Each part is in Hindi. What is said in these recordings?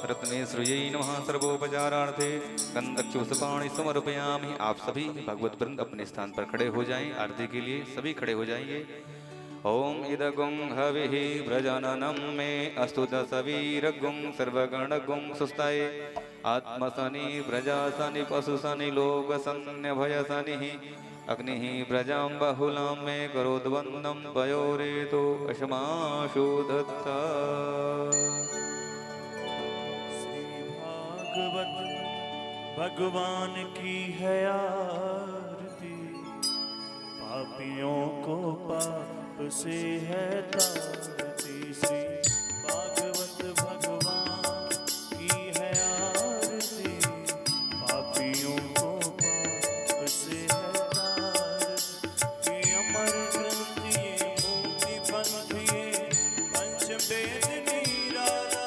रत्नेश्वर्यै नमः। सर्वोपचारार्थे गंधक्षुष्पाणि समर्पयामि। आप सभी भगवत वृंद अपने स्थान पर खड़े हो जाएं। आरती के लिए सभी खड़े हो जाएंगे। ओम इदगुं हविः प्रजननं मे अस्तु दशवीरगुं सर्वगणगुं सुस्ताय आत्मसनि प्रजासनि पशुसनि लोकसन्यभयसनिः अग्निः प्रजां बहुलां मे करोद्वन्दं पयोरेतो अशमाशु दत्ता। भागवत भगवान की है आरती, पापियों को पाप से है तारती। श्री भागवत भगवान की है आरती, पापियों को पाप से है तारती। अमर ग्रंथ ये मुक्ति पंथ ये पंच वेद निराला,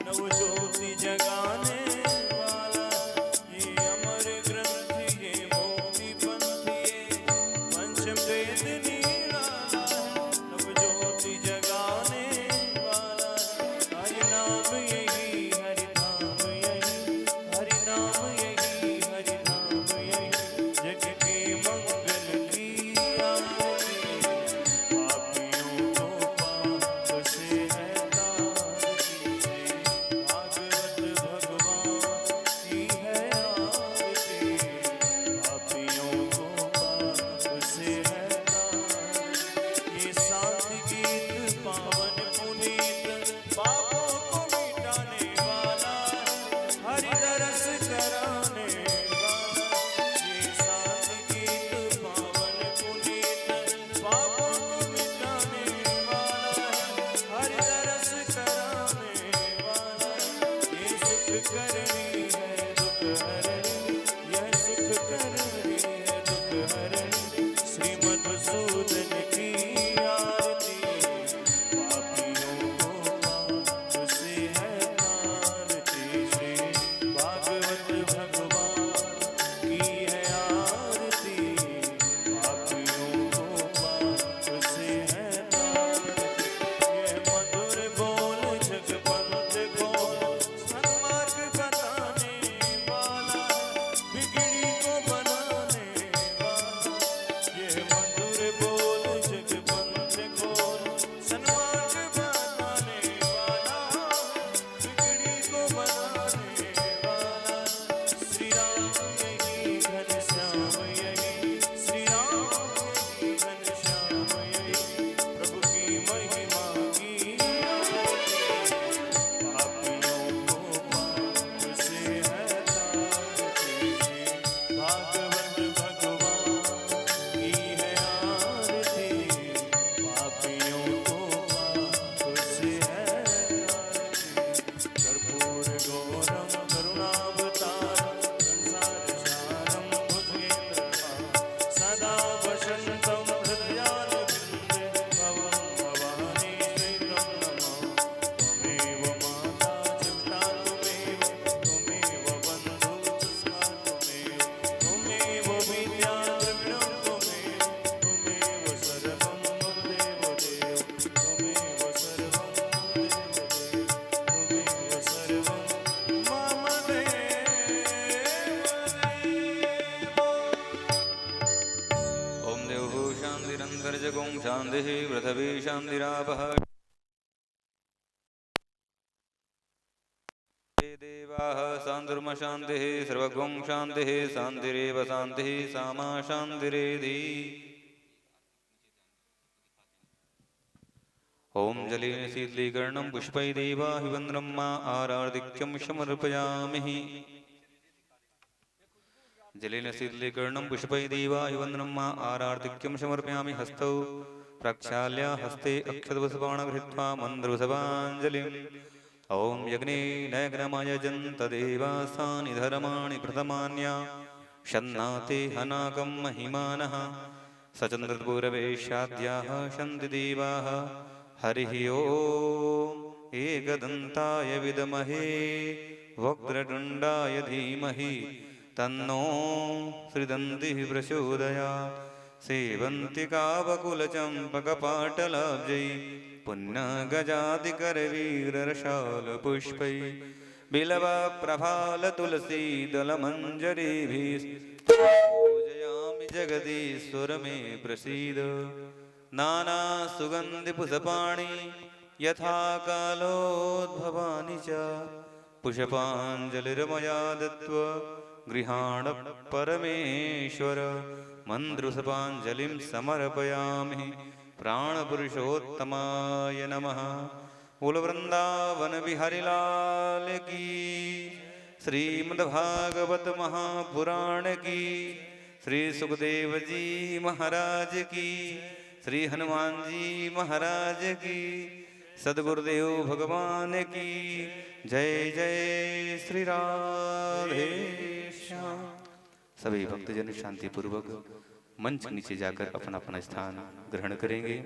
नव ज्योति जगाने वाला। ये अमर ग्रंथ ये मुक्ति पंथ ये पंच वेद निराला, नव ज्योति जगाने वाला। हरि नाम यही हरि नाम यही, हरि नाम यही हरि नाम यही, जग के मंगल की आरती। पापियों को पाप से है तारती, भागवत भगवान की है आरती, पापियों को पाप से है तारती। ये सात गीत पावन पुनीत, पापों को मिटाने वाला, हरि रस कराने वाला। ये सात गीत पावन पुनीत, पापों को मिटाने वाला, हरि रस कराने वाला। ये सुख करनी है दुख हरणी, यह सुख करनी है दुख हरणी। श्री मधुसूदन की आरती, पापियों को पाप से है तारती। श्री भागवत भगवान की है आरती, पापियों को पाप से है तारती। यह मधुर बोल जगवंत बोल, सन्मार्ग बताने वाला, बिगड़ी को बनाने वाला। यह मधुर बोल जगवंत बोल, सन्मार्ग बताने वाला, बिगड़ी को बनाने वाला। श्री राम यही घनश्याम यही, श्री राम यही घनश्याम यही, प्रभु की महिमा की आरती। पापियों को पाप से है तारती, भागवत भगवान की है आरती, पापियों को पाप से है तारती। कर्पूर गौरम करुणावतारम, संसार सारम भुजगेन्द्रहारं, सदा वसन्तं हृदयारविन्दे, भवं भवानी शैलं नमामि। त्वमेव माता च पिता त्वमेव, त्वमेव बन्धुः च सखा त्वमेव, त्वमेव विद्या द्रविणं त्वमेव, त्वमेव सर्वं मम देवदेव, त्वमेव सर्वं मम देवदेव, त्वमेव सर्वं मम देवदेव। ओम देवो शांतिरंतर्जगुं शांतिः पृथिवी शांतिरापः। ये देवाः शान्तिर्म शान्तिः सर्वगुं शान्तिः शान्तिरेव शान्तिः सामा शान्तिरेधि। ओम जलेन शीतलीकरणं पुष्पैः देवाभिवन्द्रं मा आरार्धिक्यं समर्पयामि। जलेन शीतलीकरणं पुष्पैः देवाभिवन्द्रं मा आरार्धिक्यं समर्पयामि। हस्तौ प्रक्षाल्य हस्ते अक्षतपुष्पाणं गृहीत्वा मन्त्रपुष्पाञ्जलिम्। ओम यज्ञेन यज्ञमयजन्त देवासानि धर्माणि प्रथमान्या शन्नाते हनाकं महिमानः सचन्द्रपूर्वेशाद्याः सन्ति देवाः। हरिः ओम एकदन्ताय विद्महे वक्रतुण्डाय धीमहि तन्नो श्रीदन्तिः प्रचोदयात्। सेवन्तिकावकुलचम्पकपाटलाब्जै पुन्नगजादिकरवीररशालपुष्पै बिलव प्रभाल तुलसी दल पूजयामि जगदीश्वर में प्रसीद नाना सुगंधि पुष्पाणि यथा कालोद्भवानि च पुष्पाञ्जलिर्मया दत्त्वा गृहाण परमेश्वर मन्द्रुषपाञ्जलिं समर्पयामि प्राणपुरुषोत्तमाय नमः। बोल वृंदावन बिहारी लाल की, श्रीमद्भागवत महापुराण की, श्री सुखदेव जी महाराज की, श्री हनुमान जी महाराज की, सदगुरुदेव भगवान की जय जय श्री राधे श्याम। सभी भक्तजन शांति पूर्वक मंच के नीचे जाकर अपना अपना स्थान ग्रहण करेंगे।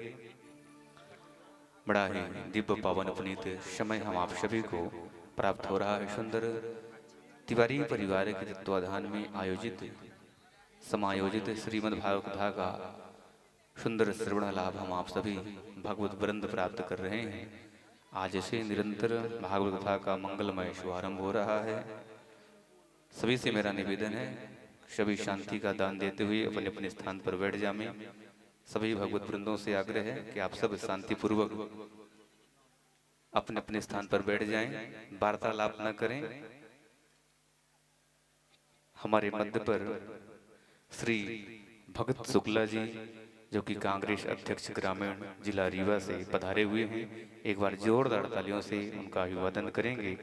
बड़ा ही दिव्य पावन पुनीत समय हम आप सभी को प्राप्त हो रहा है। सुंदर तिवारी परिवार के तत्वाधान में आयोजित समायोजित श्रीमद् भागवत कथा का सुंदर श्रवण लाभ हम आप सभी भगवत वृंद प्राप्त कर रहे हैं। आज से निरंतर भागवत कथा का मंगलमय शुभारंभ हो रहा है। सभी से मेरा निवेदन है, सभी शांति का दान देते हुए अपने अपने स्थान पर बैठ जाएं। सभी भगवत वृंदों से आग्रह है कि आप सब शांति पूर्वक अपने अपने स्थान पर बैठ जाएं, वार्तालाप न करें। हमारे मध्य पर श्री भगत शुक्ला जी जो कि कांग्रेस अध्यक्ष ग्रामीण जिला रीवा से पधारे हुए हैं, एक बार जोरदार तालियों से उनका अभिवादन करेंगे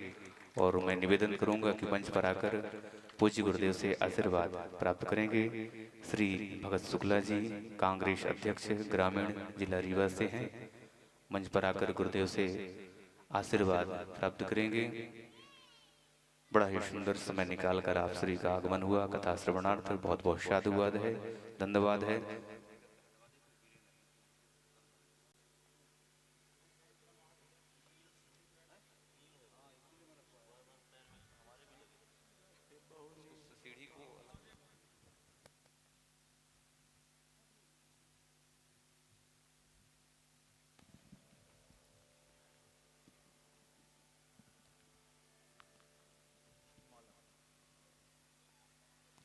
और मैं निवेदन करूंगा कि मंच पर आकर पूज्य गुरुदेव से आशीर्वाद प्राप्त करेंगे। श्री भगत शुक्ला जी कांग्रेस अध्यक्ष ग्रामीण जिला रीवा से हैं, मंच पर आकर गुरुदेव से आशीर्वाद प्राप्त करेंगे। बड़ा ही सुंदर समय निकालकर आप श्री का आगमन हुआ। कथा श्रवणार्थ बहुत बहुत साधुवाद है, धन्यवाद है।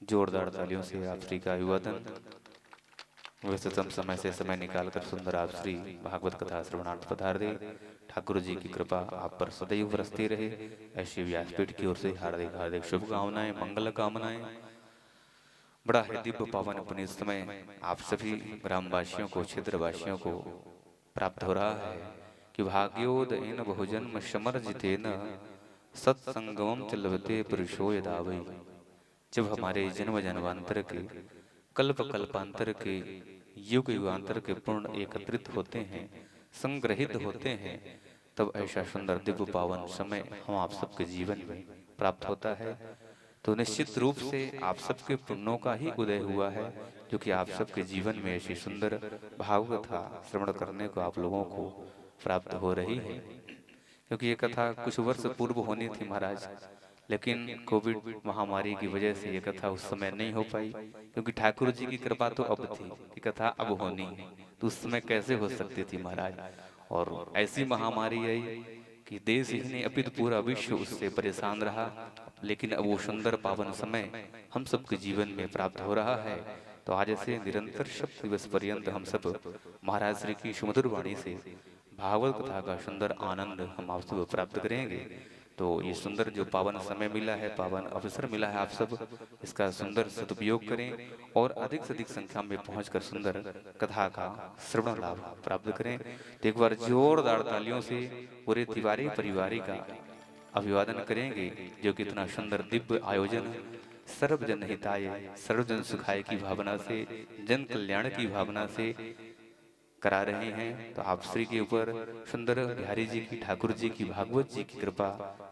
जोरदार तालियों से आप श्री का अभिवादन। व्यस्ततम समय से समय निकालकर सुंदर आप श्री भागवत कथा श्रवणार्थ पधार दे। ठाकुर जी की कृपा आप पर सदैव बरसती रहे, ऐसी व्यासपीठ की ओर से हार्दिक हार्दिक शुभकामनाएं, मंगल कामनाएं। बड़ा है दिव्य पावन पुनीत समय आप सभी ग्रामवासियों को, क्षेत्रवासियों को प्राप्त हो रहा है कि भाग्योदयेन बहुजन्म समर्जितेन सत्संगमं च लभते पुरुषो यदा वै। जब हमारे जन्म जन्मांतर के, कल्प कल्पांतर के, युग युगांतर के पूर्ण एकत्रित होते हैं, संग्रहित होते हैं, तब ऐसा सुंदर दिव्य पावन समय हम आप सबके जीवन में प्राप्त होता है। तो निश्चित रूप से आप सबके पुण्यों का ही उदय हुआ है, जो कि आप सबके जीवन में ऐसी सुंदर भागवत कथा श्रवण करने को आप लोगों को प्राप्त हो रही है। क्योंकि ये कथा कुछ वर्ष पूर्व होनी थी महाराज, लेकिन कोविड महामारी की वजह से ये कथा उस समय नहीं हो पाई। क्योंकि ठाकुर जी की कृपा तो अब थी कि कथा अब होनी है, तो उस समय कैसे हो सकती थी महाराज। और ऐसी महामारी आई कि देश ही नहीं अपितु पूरा विश्व उससे परेशान रहा। लेकिन अब वो सुंदर पावन समय हम सबके जीवन में प्राप्त हो रहा है। तो आज से निरंतर शब्द दिवस पर्यंत हम सब महाराज श्री की सुमधुर वाणी से भागवत कथा का सुंदर आनंद हम आप सब प्राप्त करेंगे। तो ये सुंदर जो पावन समय मिला है, पावन अवसर मिला है, आप सब इसका सुंदर सदुपयोग करें और अधिक से अधिक संख्या में पहुंचकर सुंदर कथा का श्रवण लाभ प्राप्त करें। तो एक बार जोरदार तालियों से पूरे तिवारी परिवार का अभिवादन करेंगे, जो कि इतना सुंदर दिव्य आयोजन सर्वजन हिताय सर्वजन सुखाय की भावना से, जन कल्याण की भावना से करा रहे हैं। तो आप श्री के ऊपर सुंदर बिहारी जी की, ठाकुर जी की, भागवत जी की कृपा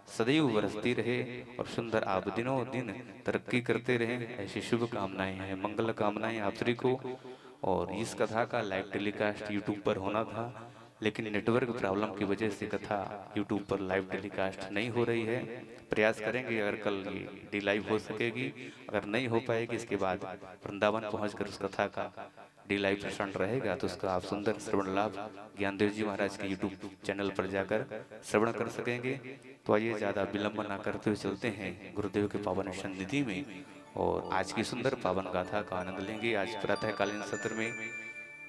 सदैव बरसती रहे और सुंदर आप दिनों दिन तरक्की करते रहे, ऐसी शुभ कामनाएं हैं, मंगल कामनाएं आप श्री को। और इस कथा का लाइव टेलीकास्ट यूट्यूब पर होना था, लेकिन नेटवर्क प्रॉब्लम की वजह से कथा यूट्यूब पर लाइव टेलीकास्ट नहीं हो रही है। प्रयास करेंगे अगर कल ये डी लाइव हो सकेगी, अगर नहीं हो पाएगी इसके बाद वृंदावन पहुंचकर उस कथा का डी लाइव प्रसारण रहेगा तो उसका आप सुंदर श्रवण लाभ ज्ञानदेव जी महाराज के यूट्यूब चैनल पर जाकर श्रवण कर सकेंगे। तो आइए ज़्यादा विलंब ना करते हुए चलते हैं गुरुदेव के पावन सन्निधि में और आज की सुंदर पावन गाथा का आनंद लेंगे। आज प्रातःकालीन सत्र में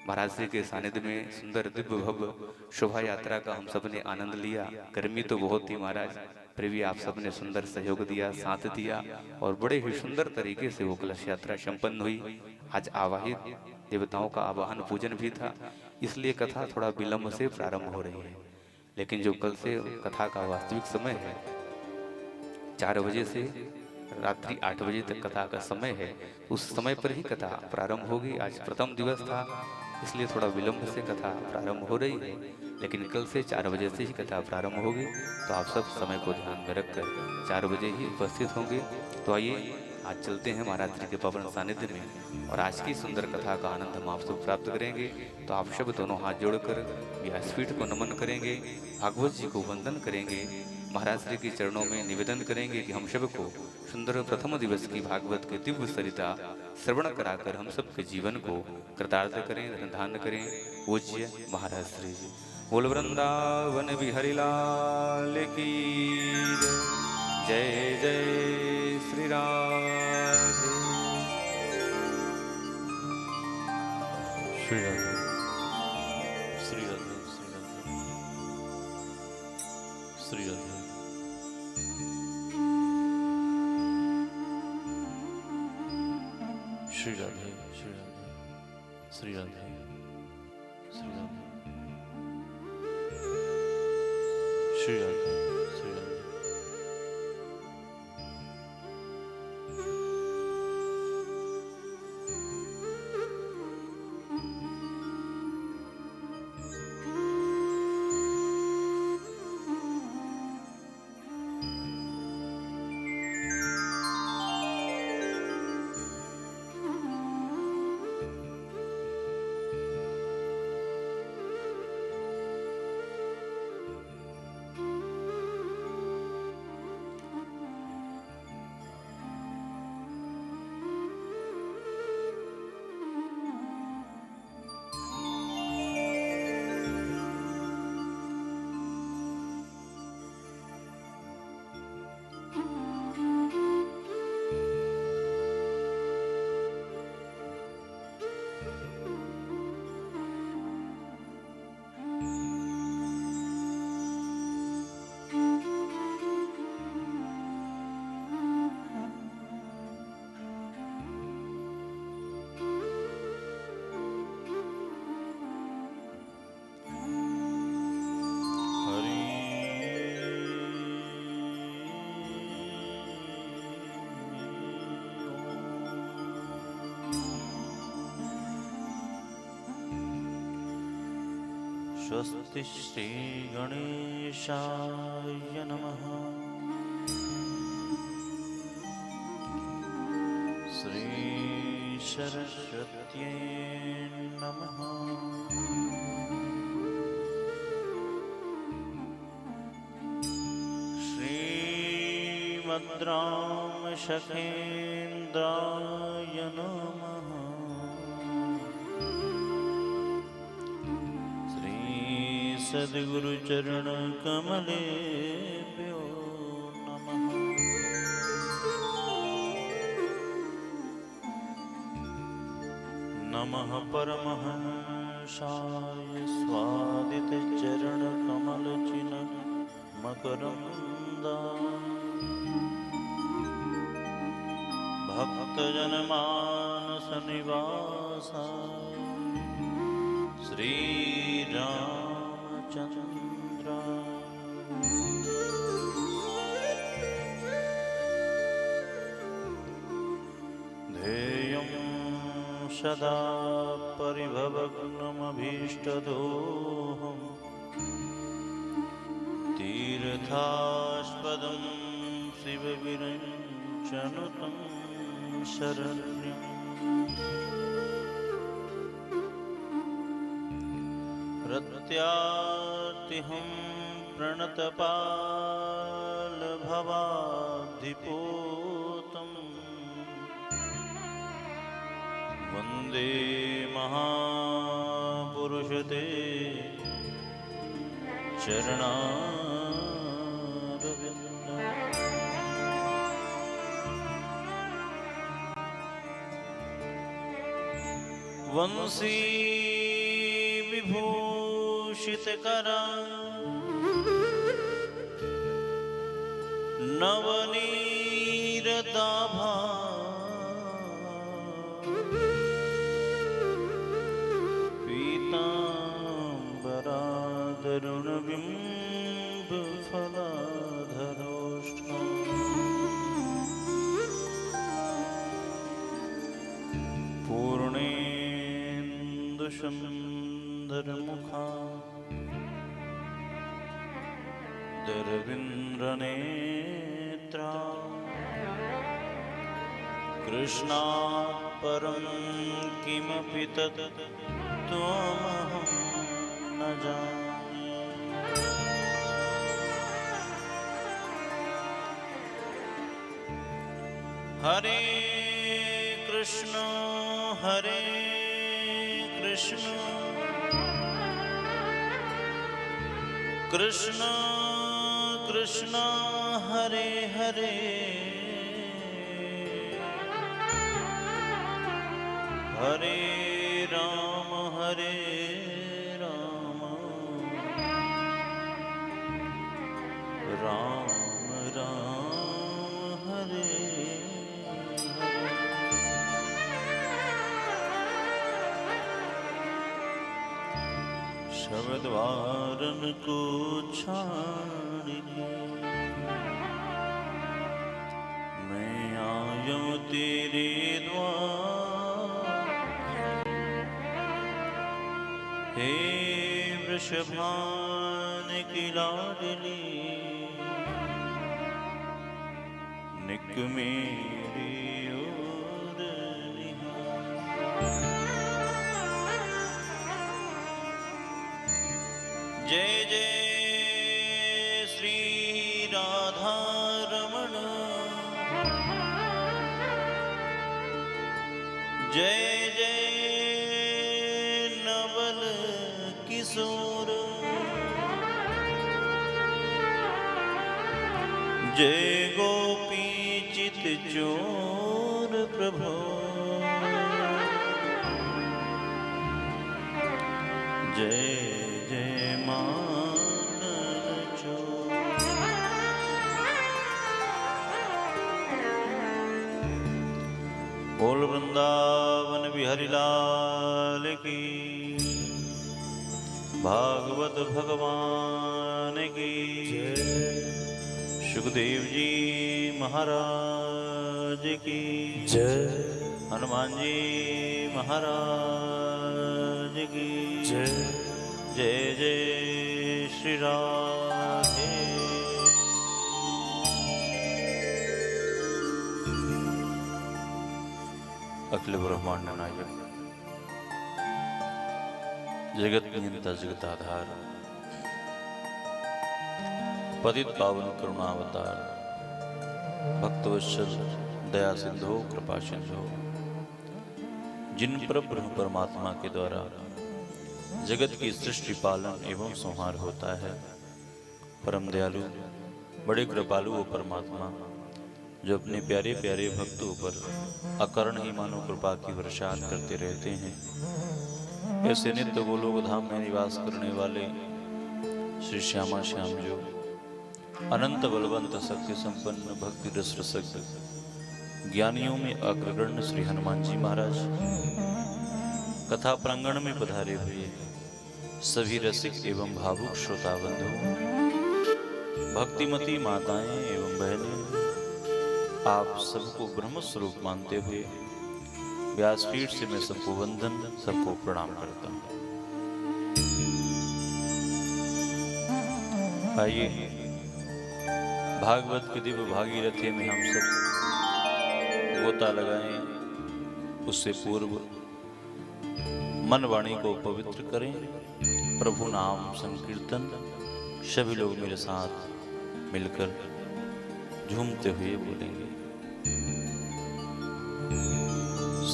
महाराज श्री के सानिध्य में सुंदर दिव्य भव्य शोभा यात्रा का हम सब ने आनंद लिया। गर्मी तो बहुत थी महाराज, फिर भी आप सब ने सुंदर सहयोग दिया, साथ दिया और बड़े ही सुंदर तरीके से वो कलश यात्रा संपन्न हुई। आज आवाहित देवताओं का आवाहन पूजन भी था, इसलिए कथा थोड़ा विलंब से प्रारंभ हो रही है। लेकिन जो कल से कथा का वास्तविक समय है 4 बजे से रात्रि 8 बजे तक कथा का समय है, उस समय पर ही कथा प्रारंभ होगी। आज प्रथम दिवस था इसलिए थोड़ा विलंब से कथा प्रारंभ हो रही है, लेकिन कल से 4 बजे से ही कथा प्रारंभ होगी। तो आप सब समय को ध्यान में रखकर 4 बजे ही उपस्थित होंगे। तो आइए आज चलते हैं महाराज जी के पवन सानिध्य में और आज की सुंदर कथा का आनंद हम आप सब प्राप्त करेंगे। तो आप सब दोनों हाथ जोड़कर व्यासपीठ को नमन करेंगे, भागवत जी को वंदन करेंगे, महाराज श्री के चरणों में निवेदन करेंगे कि हम सबको सुंदर प्रथम दिवस की भागवत के दिव्य सरिता श्रवण कराकर हम सबके जीवन को कृतार्थ करें, धन्य करें। पूज्य महाराज श्री जी। बोल वृंदावन बिहारी लाल की जय जय श्री राधे। श्री राधे श्री राधे श्री राधे श्री राधे श्री राधे श्री राधे श्री राधे श्री राधे श्री राधे स्वस्ति श्री गणेशाय नमः। श्री सरस्वत्यै नमः। श्रीमद्राम शखेन्द्राय नमः। सद्गुरु चरण कमलेभ्यो नमः। नमः परमहंसाय स्वादित चरण कमल चिन्ह मकरंदा। भक्तजन मानस निवासाय श्री रामचंद्र। ध्येयं सदा परिभवग्नमभीष्टदोहं तीर्थास्पदं शिवविरञ्चनुतं शरण्यम्। प्रत्यार्तिहं प्रणतपालभवाब्धिपूतं वंदे महापुरुष ते चरणारविंदम्। वंशी विभूषित करा नवनीरदाभा पीताम्बरादरुणबिम्बफलाधरोष्ठा पूर्णेन्दुसुन्दरमुखा दरविन्द्रनेत्रा कृष्णात् परं किमपि तत् त्वमहं न जाने। हरे कृष्ण कृष्ण कृष्ण हरे हरे हरे राम राम राम हरे हरे। शब्द वारन को छाड़ के मैं आया तेरे द्वार। हे वृषभान की लाडली निक मेरी ओर निहार। जय जय श्री राधा रमण, जय जय नवल किशोर, जय गोपी चित चोर प्रभो। जय जय मानन चोर। बोल वृंदावन बिहारी लाल की, भागवत भगवान की जय। सुखदेव जी महाराज की जय। हनुमान जी महाराज की जय। जय जय श्री राधे। अखिल ब्रह्मांड नायक, जगत नियंता जगत आधार, पतित पावन करुणावतार, भक्तवत्सल दया सिंधु कृपा सिंधु, जिन पर ब्रह्म परमात्मा के द्वारा जगत की सृष्टि पालन एवं संहार होता है, परम दयालु बड़े कृपालु वो परमात्मा जो अपने प्यारे प्यारे भक्तों पर अकर्ण ही मानो कृपा की वर्षात करते रहते हैं, ऐसे नित्य गोलोक धाम में निवास करने वाले श्री श्यामा श्याम जो अनंत बलवंत शक्ति संपन्न भक्ति रस रसक ज्ञानियों में अग्रगण्य श्री हनुमान जी महाराज, कथा प्रांगण में पधारे हुए सभी रसिक एवं भावुक श्रोता बंधु, भक्तिमती माताएं एवं बहनें, आप सबको ब्रह्म स्वरूप मानते हुए व्यासपीठ से मैं सबको वंदन, सबको प्रणाम करता हूँ। आइए भागवत के दिव्य भागीरथी में हम सब गोता लगाएं, उससे पूर्व मन वाणी को पवित्र करें, प्रभु नाम संकीर्तन सभी लोग मेरे साथ मिलकर झूमते हुए बोलेंगे।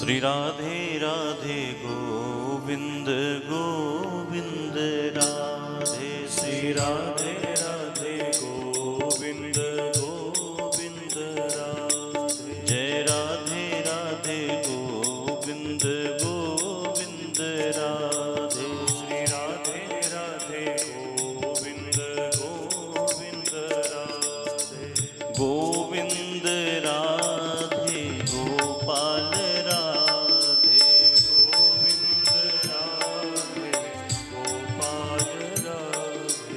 श्री राधे राधे गोविंद गोविंद राधे, श्री राधे राधे गोविंद गोविंद राधे, जय राधे राधे गोविंद गोविंद राधे, श्री राधे राधे गोविंद गोविंद राधे, गोविंद राधे गोपाल राधे, गोविंद राधे गोपाल राधे,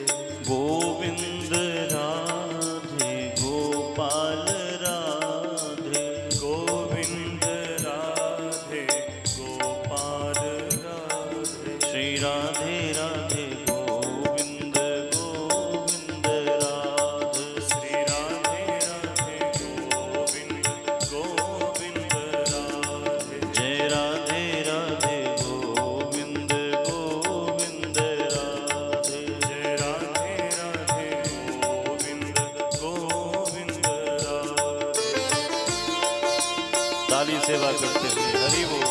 गोविंद राधे गोपाल राधे, गोविंद राधे गोपाल राधे, श्री राधे राधे गोविंद गोविंद राधे, श्री राधे राधे गोविंद गोविंद राधे, जय राधे राधे गोविंद गोविंद राधे, जय राधे राधे गोविंद गोविंद राधे। ताली सेवा करते हुए हरि बोल।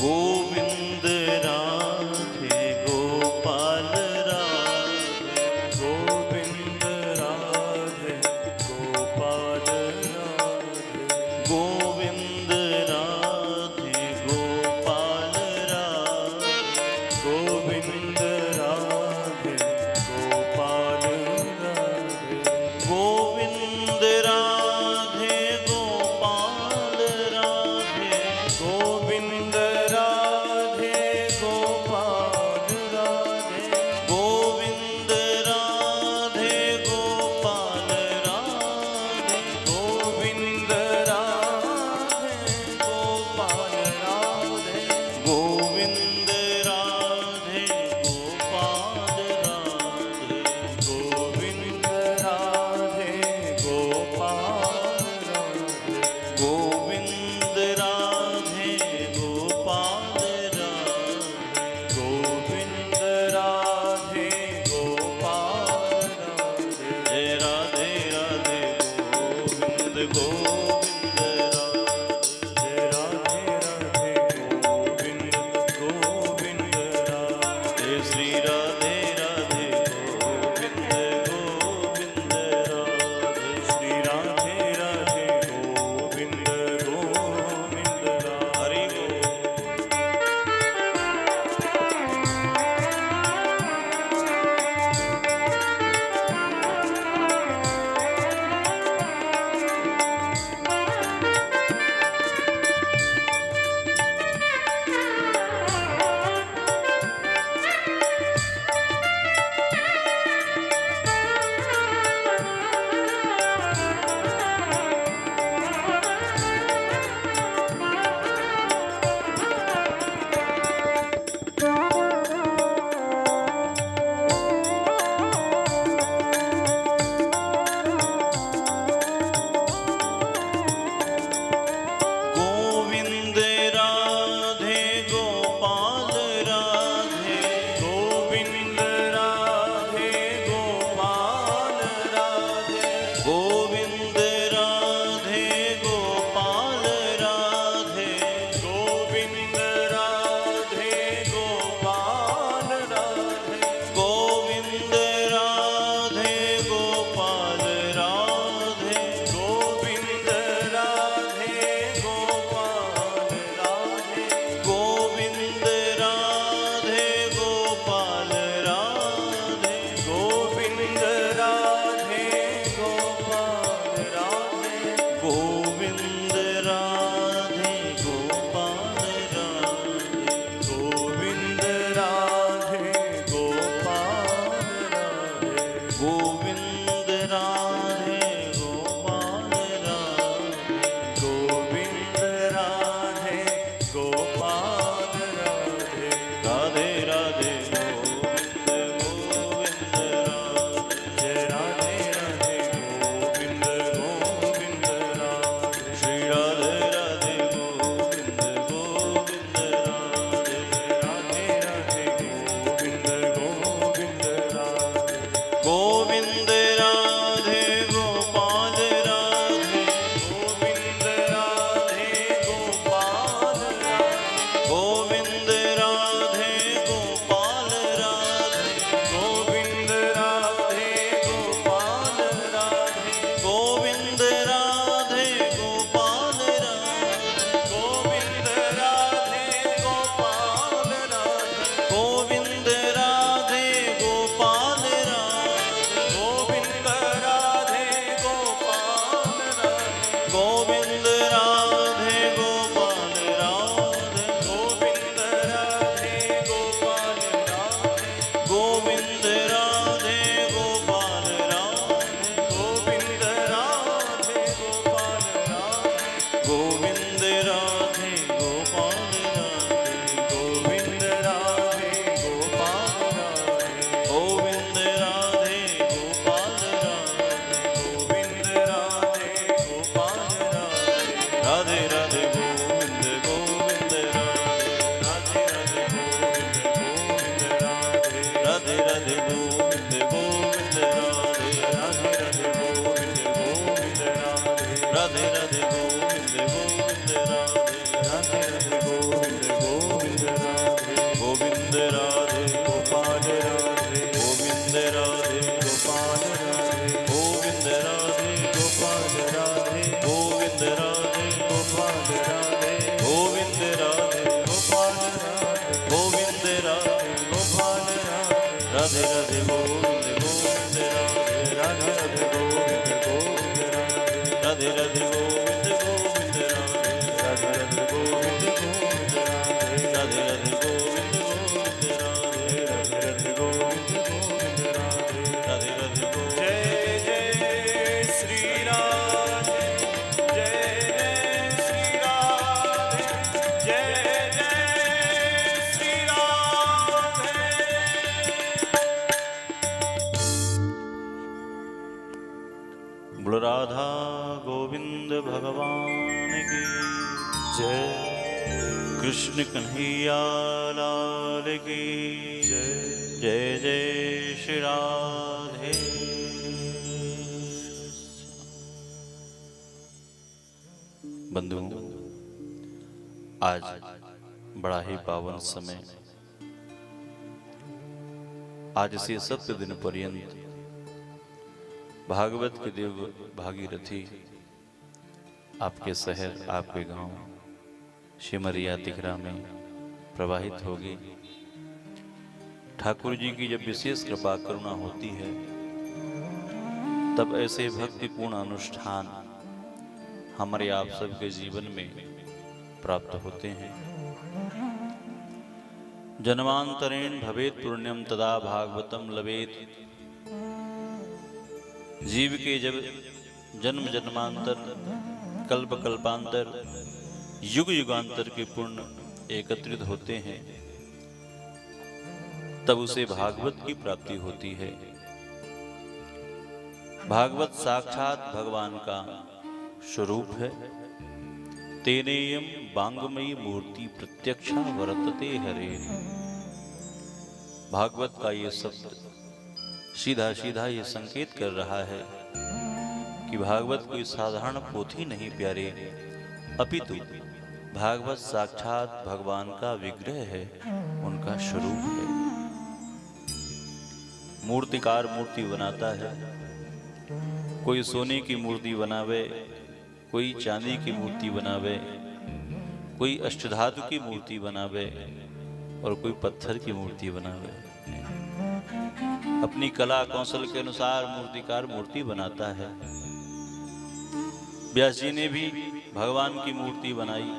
गोविंद राधे गोपाल राधे, गोविंद राधे गोपाल राधे, गोविंद राधे गोपाल राधे, गोविंद राधे गोपाल राधे, गोविंद राधे गोपाल राधे, गोविंद राधे गोपाल राधे, गोविंद राधे गोपाल राधे, गोविंद राधे गोपाल राधे, गोविंद राधे गोपाल राधे, गोविंद राधे गोपाल राधे, गोविंद राधे गोपाल राधे, गोविंद राधे गोपाल राधे, जय राधे राधे गोविंद गोविंद राधे, जय राधे राधे गोविंद गोविंद राधे, श्री राधे राधे गोविंद गोविंद राधे, श्री राधे राधे गोविंद गोविंद राधे। हरि बोल। गोविंद राधे गोपाल राधे, गोविंद राधे गोपाल राधे, गोविंद राधे गोपाल राधे, गोविंद राधे गोपाल राधे, गोविंद राधे गोपाल राधे, गोविंद राधे गोपाल राधे, गोविंद राधे गोपाल राधे, गोविंद राधे गोपाल राधे, गोविंद राधे गोपाल राधे, गोविंद राधे गोपाल राधे, गोविंद राधे गोपाल राधे, गोविंद राधे गोविंद राधे गोपाल राधे गोविंद राधे गोपाल राधे गोविंद राधे गोपाल राधे गोविंद राधे गोपाल राधे गोविंद राधे गोपाल राधे गोविंद राधे गोपाल राधे गोविंद राधे गोपाल राधे गोविंद राधे गोपाल राधे राधे राधे गोविंद गोविंद राधे राधे राधे गोविंद गोविंद राधे राधे राधे गोविंद गोविंद राधे राधे राधे गोविंद गोविंद राधे राधे राधे गोविंद गोविंद राधे गोविंद राधे गोपाल राधे गोविंद राधे गोपाल राधे गोविंद राधे गोपाल राधे गोविंद राधे गोपाल राधे गोविंद राधे गोपाल राधे गोविंद राधे गोपाल राधे राधे राधे गोविंद गोविंद राधे राधे राधे गोविंद गोविंद राधे राधे राधे गोविंद गोविंद राधे राधे राधे गोविंद गोविंद राधे राधे राधे गोविंद गोविंद राधे राधे राधे गोविंद गोविंद राधे राधे राधे गोविंद जय जय श्री राधे जय जय श्री राधे जय जय श्री राधे बोलो राधा गोविंद भगवान की जय कृष्ण कन्हैया लाल की जय जय जय श्री राधे। बंधुओं, आज बड़ा ही पावन समय, आज से 7 दिन पर्यंत भागवत के देव भागीरथी आपके शहर, आपके गांव सिमरिया तिघरा में प्रवाहित होगी। ठाकुर जी की जब विशेष कृपा करुणा होती है, तब ऐसे भक्तिपूर्ण अनुष्ठान हमारे आप सबके जीवन में प्राप्त होते हैं। जन्मांतरेण भवेत पुण्यम तदा भागवतम लवेत। जीव के जब जन्म जन्मांतर, कल्प कल्पांतर, युग युगांतर के पुण्य एकत्रित होते हैं, तब उसे भागवत की प्राप्ति होती है। भागवत साक्षात भगवान का स्वरूप है। तेनेयम बांगमयी मूर्ति प्रत्यक्षा वर्तते हरे। भागवत का ये शब्द सीधा सीधा ये संकेत कर रहा है कि भागवत कोई साधारण पोथी नहीं प्यारे, अपितु भागवत साक्षात भगवान का विग्रह है, उनका स्वरूप है। मूर्तिकार मूर्ति बनाता है, कोई सोने की मूर्ति बनावे, कोई चांदी की मूर्ति बनावे, कोई अष्टधातु की मूर्ति बनावे और कोई पत्थर की मूर्ति बनावे। अपनी कला कौशल के अनुसार मूर्तिकार मूर्ति बनाता है। व्यास जी ने भी भगवान की मूर्ति बनाई,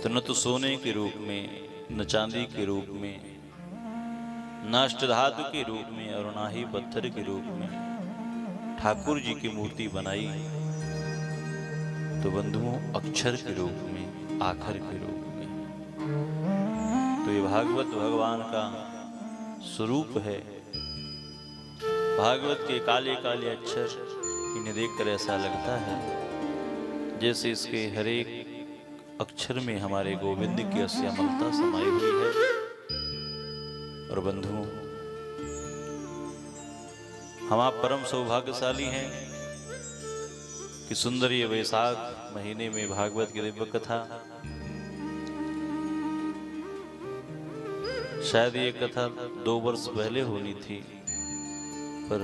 तो न तो सोने के रूप में, न चांदी के रूप में, न अष्टधातु के रूप में और न ही पत्थर के रूप में ठाकुर जी की मूर्ति बनाई, तो बंधुओं अक्षर के रूप में, आखर के रूप में। तो ये भागवत भगवान का स्वरूप है। भागवत के काले काले अक्षर इन्हें देखकर ऐसा लगता है जैसे इसके हर एक अक्षर में हमारे गोविंद की श्यामलता समाई हुई है। और बंधुओं, हम आप परम सौभाग्यशाली हैं कि सुंदर ये वैशाख महीने में भागवत की दिव्य कथा, शायद ये कथा 2 वर्ष पहले होनी थी, पर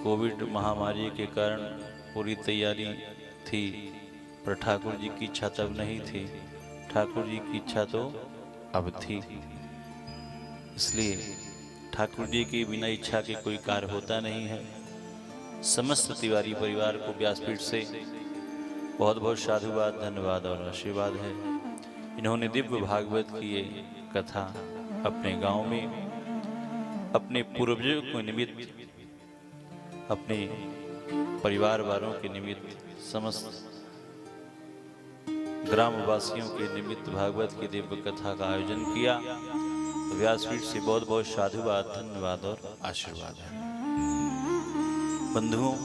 कोविड महामारी के कारण पूरी तैयारी थी, पर ठाकुर जी की इच्छा तब नहीं थी। ठाकुर जी की इच्छा तो अब थी। इसलिए ठाकुर जी की बिना इच्छा के कोई कार्य होता नहीं है। समस्त तिवारी परिवार को व्यासपीठ से बहुत बहुत साधुवाद, धन्यवाद और आशीर्वाद है। इन्होंने दिव्य भागवत की ये कथा अपने गांव में अपने पूर्वजों के निमित्त, अपने परिवार वालों के निमित्त, समस्त ग्रामवासियों के निमित्त भागवत की दिव्य कथा का आयोजन किया। व्यासपीठ से बहुत बहुत साधुवाद, धन्यवाद और आशीर्वाद है। बंधुओं,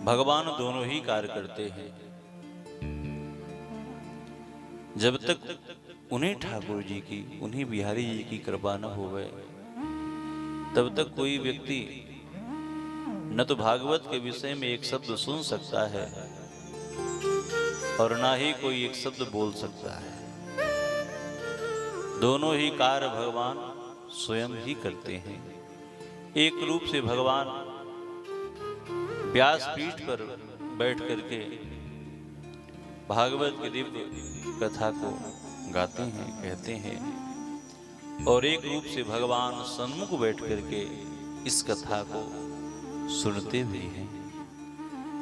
भगवान दोनों ही कार्य करते हैं। जब तक उन्हें ठाकुर जी की, उन्हें बिहारी जी की कृपा न होवे, तब तक कोई व्यक्ति न तो भागवत के विषय में एक शब्द सुन सकता है और ना ही कोई एक शब्द बोल सकता है। दोनों ही कार्य भगवान स्वयं ही करते हैं। एक रूप से भगवान व्यासपीठ पर बैठ करके भागवत की दिव्य कथा को गाते हैं, कहते हैं, और एक रूप से भगवान सन्मुख बैठ करके इस कथा को सुनते भी हैं।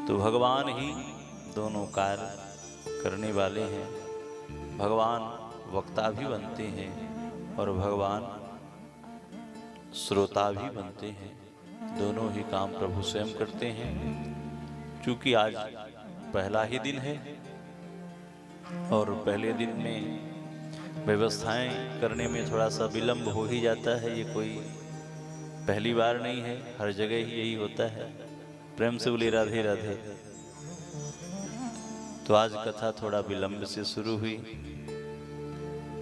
तो भगवान ही दोनों कार्य करने वाले हैं। भगवान वक्ता भी बनते हैं और भगवान श्रोता भी बनते हैं। दोनों ही काम प्रभु स्वयं करते हैं। क्योंकि आज पहला ही दिन है और पहले दिन में व्यवस्थाएं करने में थोड़ा सा विलंब हो ही जाता है। ये कोई पहली बार नहीं है, हर जगह ही यही होता है। प्रेम से बोले राधे राधे। तो आज कथा थोड़ा विलंब से शुरू हुई,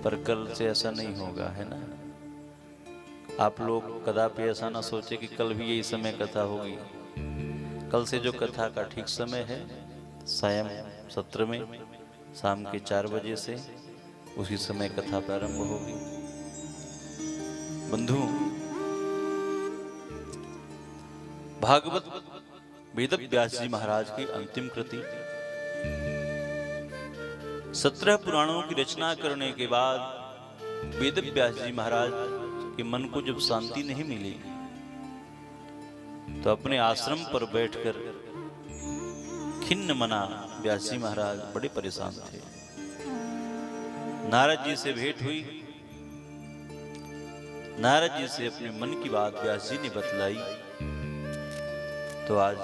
पर कल से ऐसा नहीं होगा, है ना। आप लोग कदापि ऐसा ना सोचे कि कल भी यही समय कथा होगी। कल से जो कथा का ठीक समय है, सायं सत्र में शाम के 4 बजे से उसी समय कथा प्रारंभ होगी। बंधु, भागवत वेद व्यास जी महाराज की अंतिम कृति। 17 पुराणों की रचना करने के बाद वेद व्यास जी महाराज के मन को जब शांति नहीं मिली, तो अपने आश्रम पर बैठकर खिन्न मना व्यास जी महाराज बड़े परेशान थे। नारद जी से भेंट हुई। नारद जी से अपने मन की बात व्यास जी ने बतलाई। तो आज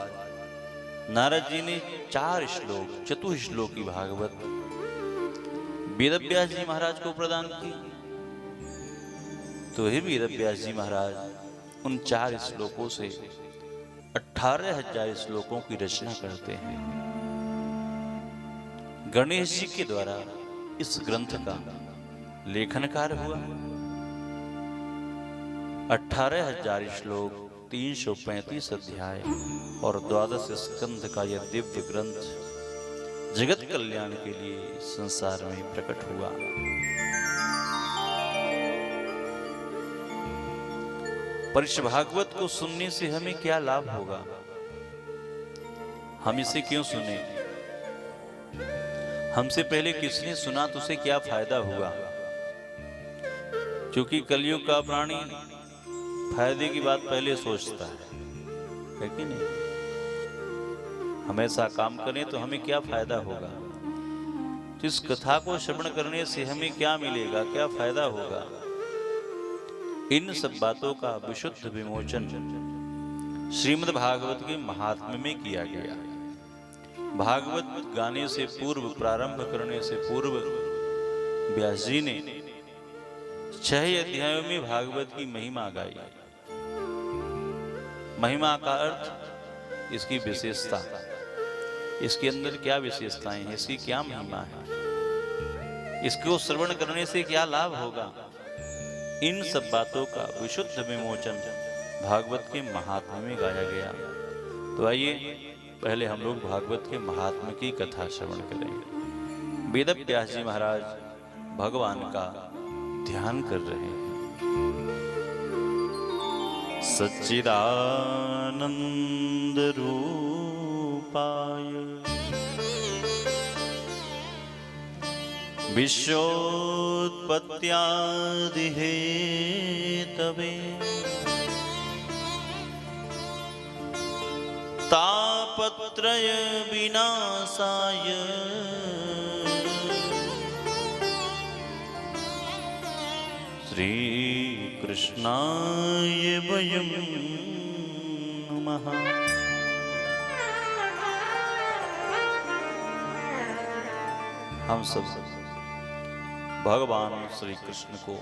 नारद जी ने 4 श्लोक, चतुश्लोकी भागवत वेद व्यास जी महाराज को प्रदान की। तो हे वेद व्यास जी महाराज उन 4 श्लोकों से 18,000 श्लोकों की रचना करते हैं। गणेश जी के द्वारा इस ग्रंथ का लेखन कार्य हुआ। 18,000 श्लोक, 335 अध्याय और 12 स्कंध का यह दिव्य ग्रंथ जगत कल्याण के लिए संसार में प्रकट हुआ। पर इस भागवत को सुनने से हमें क्या लाभ होगा? हम इसे क्यों सुने? हमसे पहले किसने सुना तो उसे क्या फायदा हुआ? क्योंकि कलयुग का प्राणी फायदे की बात पहले सोचता है कि नहीं? हम ऐसा काम करें तो हमें क्या फायदा होगा? तो इस कथा को श्रवण करने से हमें क्या मिलेगा, क्या फायदा होगा? इन सब बातों का विशुद्ध विमोचन श्रीमद् भागवत के महात्म्य में किया गया। भागवत गाने से पूर्व, प्रारंभ करने से पूर्व व्यास जी ने 6 अध्यायों में भागवत की महिमा गाई। महिमा का अर्थ इसकी विशेषता, इसके अंदर क्या विशेषताएं हैं, इसकी क्या महिमा है, इसको श्रवण करने से क्या लाभ होगा। इन सब बातों का विशुद्ध विमोचन भागवत के महात्म्य में गाया गया। तो आइए पहले हम लोग भागवत के महात्म्य की कथा श्रवण करेंगे। वेद व्यास जी महाराज भगवान का ध्यान कर रहे हैं। सच्चिदानंद रूपाय विश्वोत्पत्त्यादिहेतवे तापत्रय विनाशाय श्री कृष्णाय वयं नमः। हम सब भगवान श्री कृष्ण को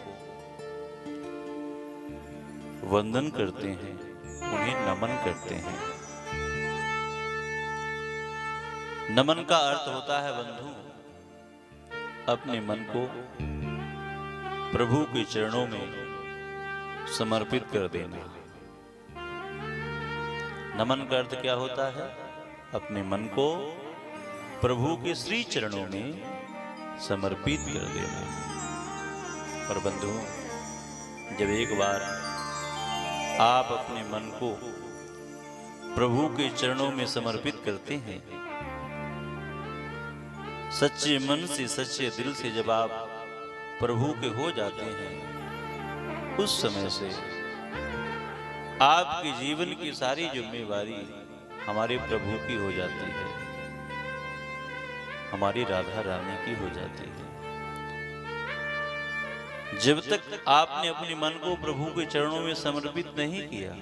वंदन करते हैं, उन्हें नमन करते हैं। नमन का अर्थ होता है बंधु अपने मन को प्रभु के चरणों में समर्पित कर देना। नमन का अर्थ क्या होता है? अपने मन को प्रभु के श्री चरणों में समर्पित कर देना। और बंधु, जब एक बार आप अपने मन को प्रभु के चरणों में समर्पित करते हैं, सच्चे मन से सच्चे दिल से जब आप प्रभु के हो जाते हैं, उस समय से आपके जीवन की सारी जिम्मेवारी हमारे प्रभु की हो जाती है, हमारी राधा रानी की हो जाती है। जब तक आपने अपने मन को प्रभु के चरणों में समर्पित नहीं किया,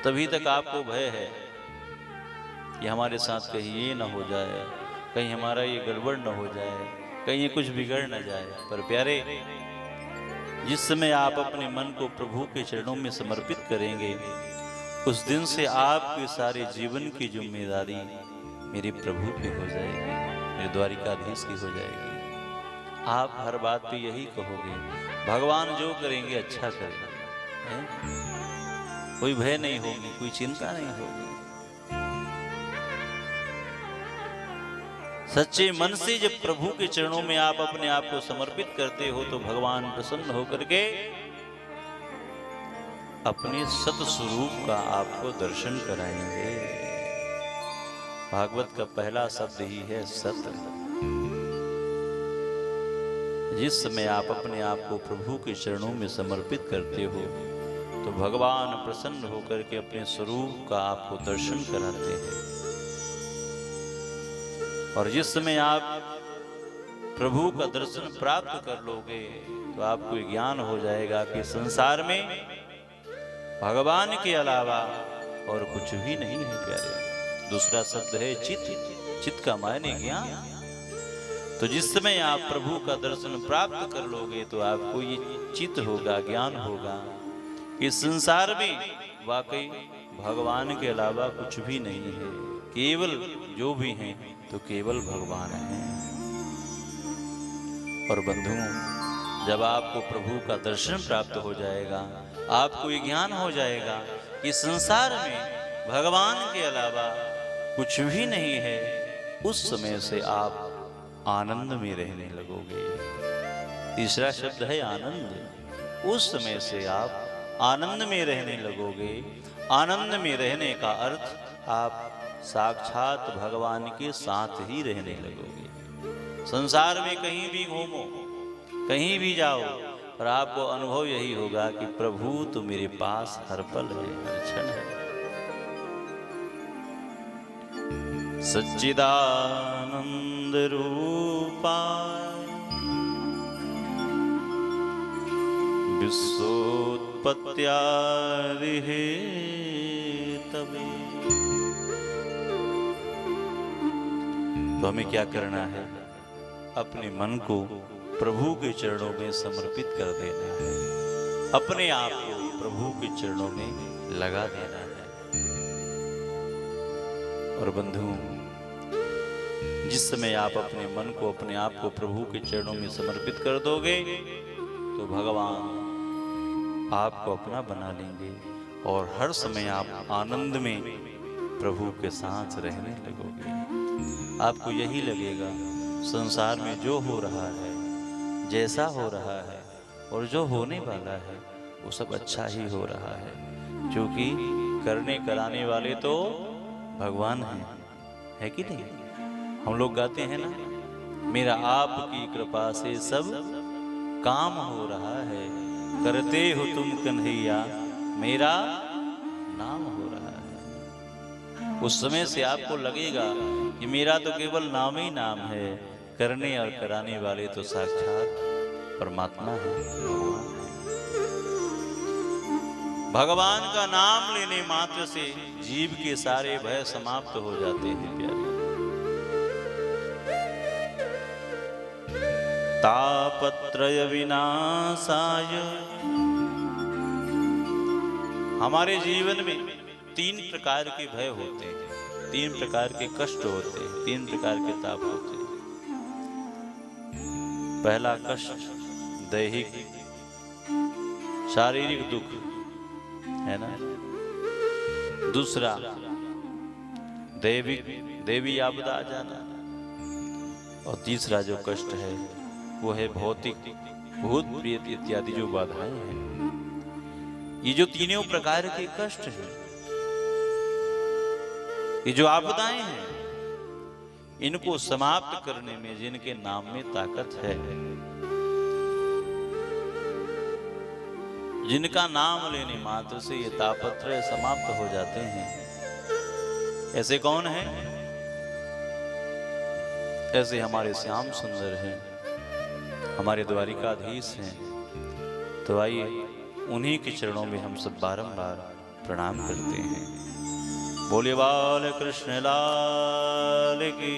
तभी तक आपको भय है कि हमारे साथ कहीं ये ना हो जाए, कहीं हमारा ये गड़बड़ न हो जाए, कहीं कुछ बिगड़ न जाए। पर प्यारे, जिस समय आप अपने मन को प्रभु के चरणों में समर्पित करेंगे, उस दिन से आपके सारे जीवन की जिम्मेदारी मेरे प्रभु की हो जाएगी, मेरे द्वारिकाधीश की हो जाएगी। आप हर बात पे यही कहोगे, भगवान जो करेंगे अच्छा करेंगे, कोई भय नहीं होगी, कोई चिंता नहीं होगी। सच्चे मन से जब प्रभु के चरणों में आप अपने आप को समर्पित करते हो, तो भगवान प्रसन्न होकर के अपने सत स्वरूप का आपको दर्शन कराएंगे। भागवत का पहला शब्द ही है सत। जिस समय आप अपने आप को प्रभु के चरणों में समर्पित करते हो, तो भगवान प्रसन्न होकर के अपने स्वरूप का आपको दर्शन कराते हैं। और जिस समय आप प्रभु का दर्शन प्राप्त कर लोगे, तो आपको ज्ञान हो जाएगा कि संसार में भगवान के अलावा और कुछ भी नहीं है। प्यारे, दूसरा शब्द है चित। चित का मायने ज्ञान। तो जिस समय आप प्रभु का दर्शन प्राप्त कर लोगे, तो आपको ये चित होगा, ज्ञान होगा कि संसार में वाकई भगवान के अलावा कुछ भी नहीं है। केवल जो भी हैं तो केवल भगवान है। और बंधुओं, जब आपको प्रभु का दर्शन प्राप्त हो जाएगा, आपको ये ज्ञान हो जाएगा कि संसार में भगवान के अलावा कुछ भी नहीं है, उस समय से आप आनंद में रहने लगोगे। तीसरा शब्द है आनंद। उस समय से आप आनंद में रहने लगोगे। आनंद में रहने का अर्थ आप साक्षात भगवान के साथ ही रहने लगोगे। संसार में कहीं भी घूमो, कहीं भी जाओ, पर आपको अनुभव यही होगा कि प्रभु तो मेरे पास हर पल है, हर क्षण है। सच्चिदानंद रूपा विश्वोत्पत्त्यादिहेतवे। तो हमें क्या करना है? अपने मन को प्रभु के चरणों में समर्पित कर देना है, अपने आप को प्रभु के चरणों में लगा देना है। और बंधुओं, जिस समय आप अपने मन को, अपने आप को प्रभु के चरणों में समर्पित कर दोगे, तो भगवान आपको अपना बना लेंगे और हर समय आप आनंद में प्रभु के साथ रहने लगोगे। आपको यही लगेगा संसार में जो हो रहा है, जैसा हो रहा है और जो होने वाला है, वो सब अच्छा ही हो रहा है, क्योंकि करने कराने वाले तो भगवान हैं, है कि नहीं? हम लोग गाते हैं ना मेरा आपकी कृपा से सब काम हो रहा है। करते हो तुम कन्हैया मेरा नाम हो रहा है। उस समय से आपको लगेगा कि मेरा तो केवल नाम ही नाम है, करने और कराने वाले तो साक्षात परमात्मा है, भगवान है। भगवान का नाम लेने मात्र से जीव के सारे भय समाप्त हो जाते हैं प्यारे। तापत्रय विनाशाय, हमारे जीवन में 3 प्रकार के भय होते हैं, 3 प्रकार के कष्ट होते हैं, 3 प्रकार के ताप होते हैं। पहला कष्ट दैहिक शारीरिक दुख है ना। दूसरा देवी आपदा आ जाना। और तीसरा जो कष्ट है वो है भौतिक भूत प्रेत इत्यादि जो बाधाएं हैं। ये जो तीनों प्रकार के कष्ट हैं, ये जो आपदाएं हैं, इनको समाप्त करने में जिनके नाम में ताकत है, जिनका नाम लेने मात्र से ये तापत्रय समाप्त हो जाते हैं, ऐसे कौन हैं? ऐसे हमारे श्याम सुंदर हैं, हमारे द्वारिकाधीश हैं। तो आइए उन्हीं के चरणों में हम सब बारंबार प्रणाम करते हैं। बोले बाल कृष्ण लाल की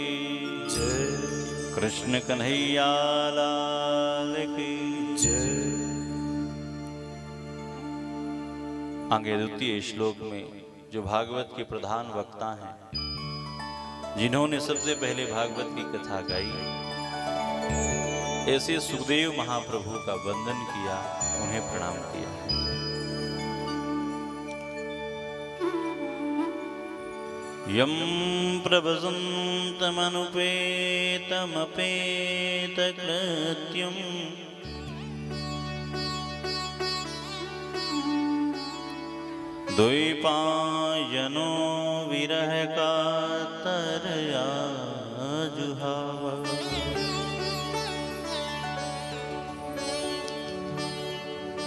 जय, कृष्ण कन्हैया लाल की जय। आगे द्वितीय श्लोक में जो भागवत के प्रधान वक्ता हैं, जिन्होंने सबसे पहले भागवत की कथा गाई, ऐसे सुखदेव महाप्रभु का वंदन किया, उन्हें प्रणाम किया। यम प्रभसन्तमनुपेतमपेतकृत्यम् द्वैपायनो विरह कातरया जुहाव।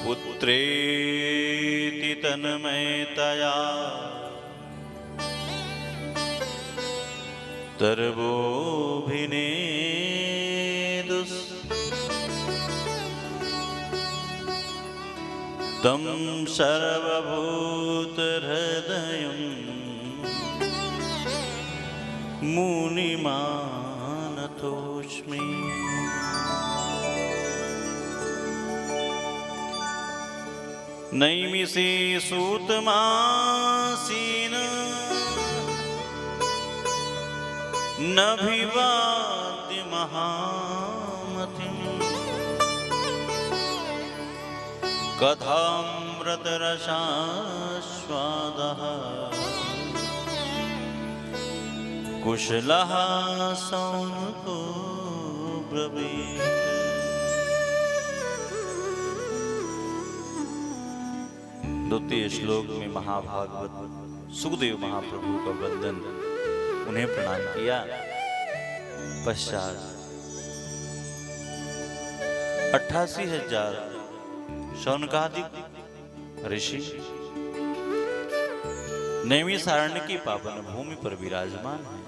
पुत्रेति तन्मयतया तरवोऽभिनेदुस् तं सर्वभूतहृदयं मुनिमानतोऽस्मि। नैमिषे सूतमासीन नभिवाद्य महामतिम् कथामृतरसास्वादः कुशलः सौनको ब्रवीत्। द्वितीय श्लोक में महाभागवत सुखदेव महाप्रभु का वंदन, उन्हें प्रणाम किया। पश्चात 88,000 शौनकादिक ऋषि नैमिषारण्य की पावन भूमि पर विराजमान हैं।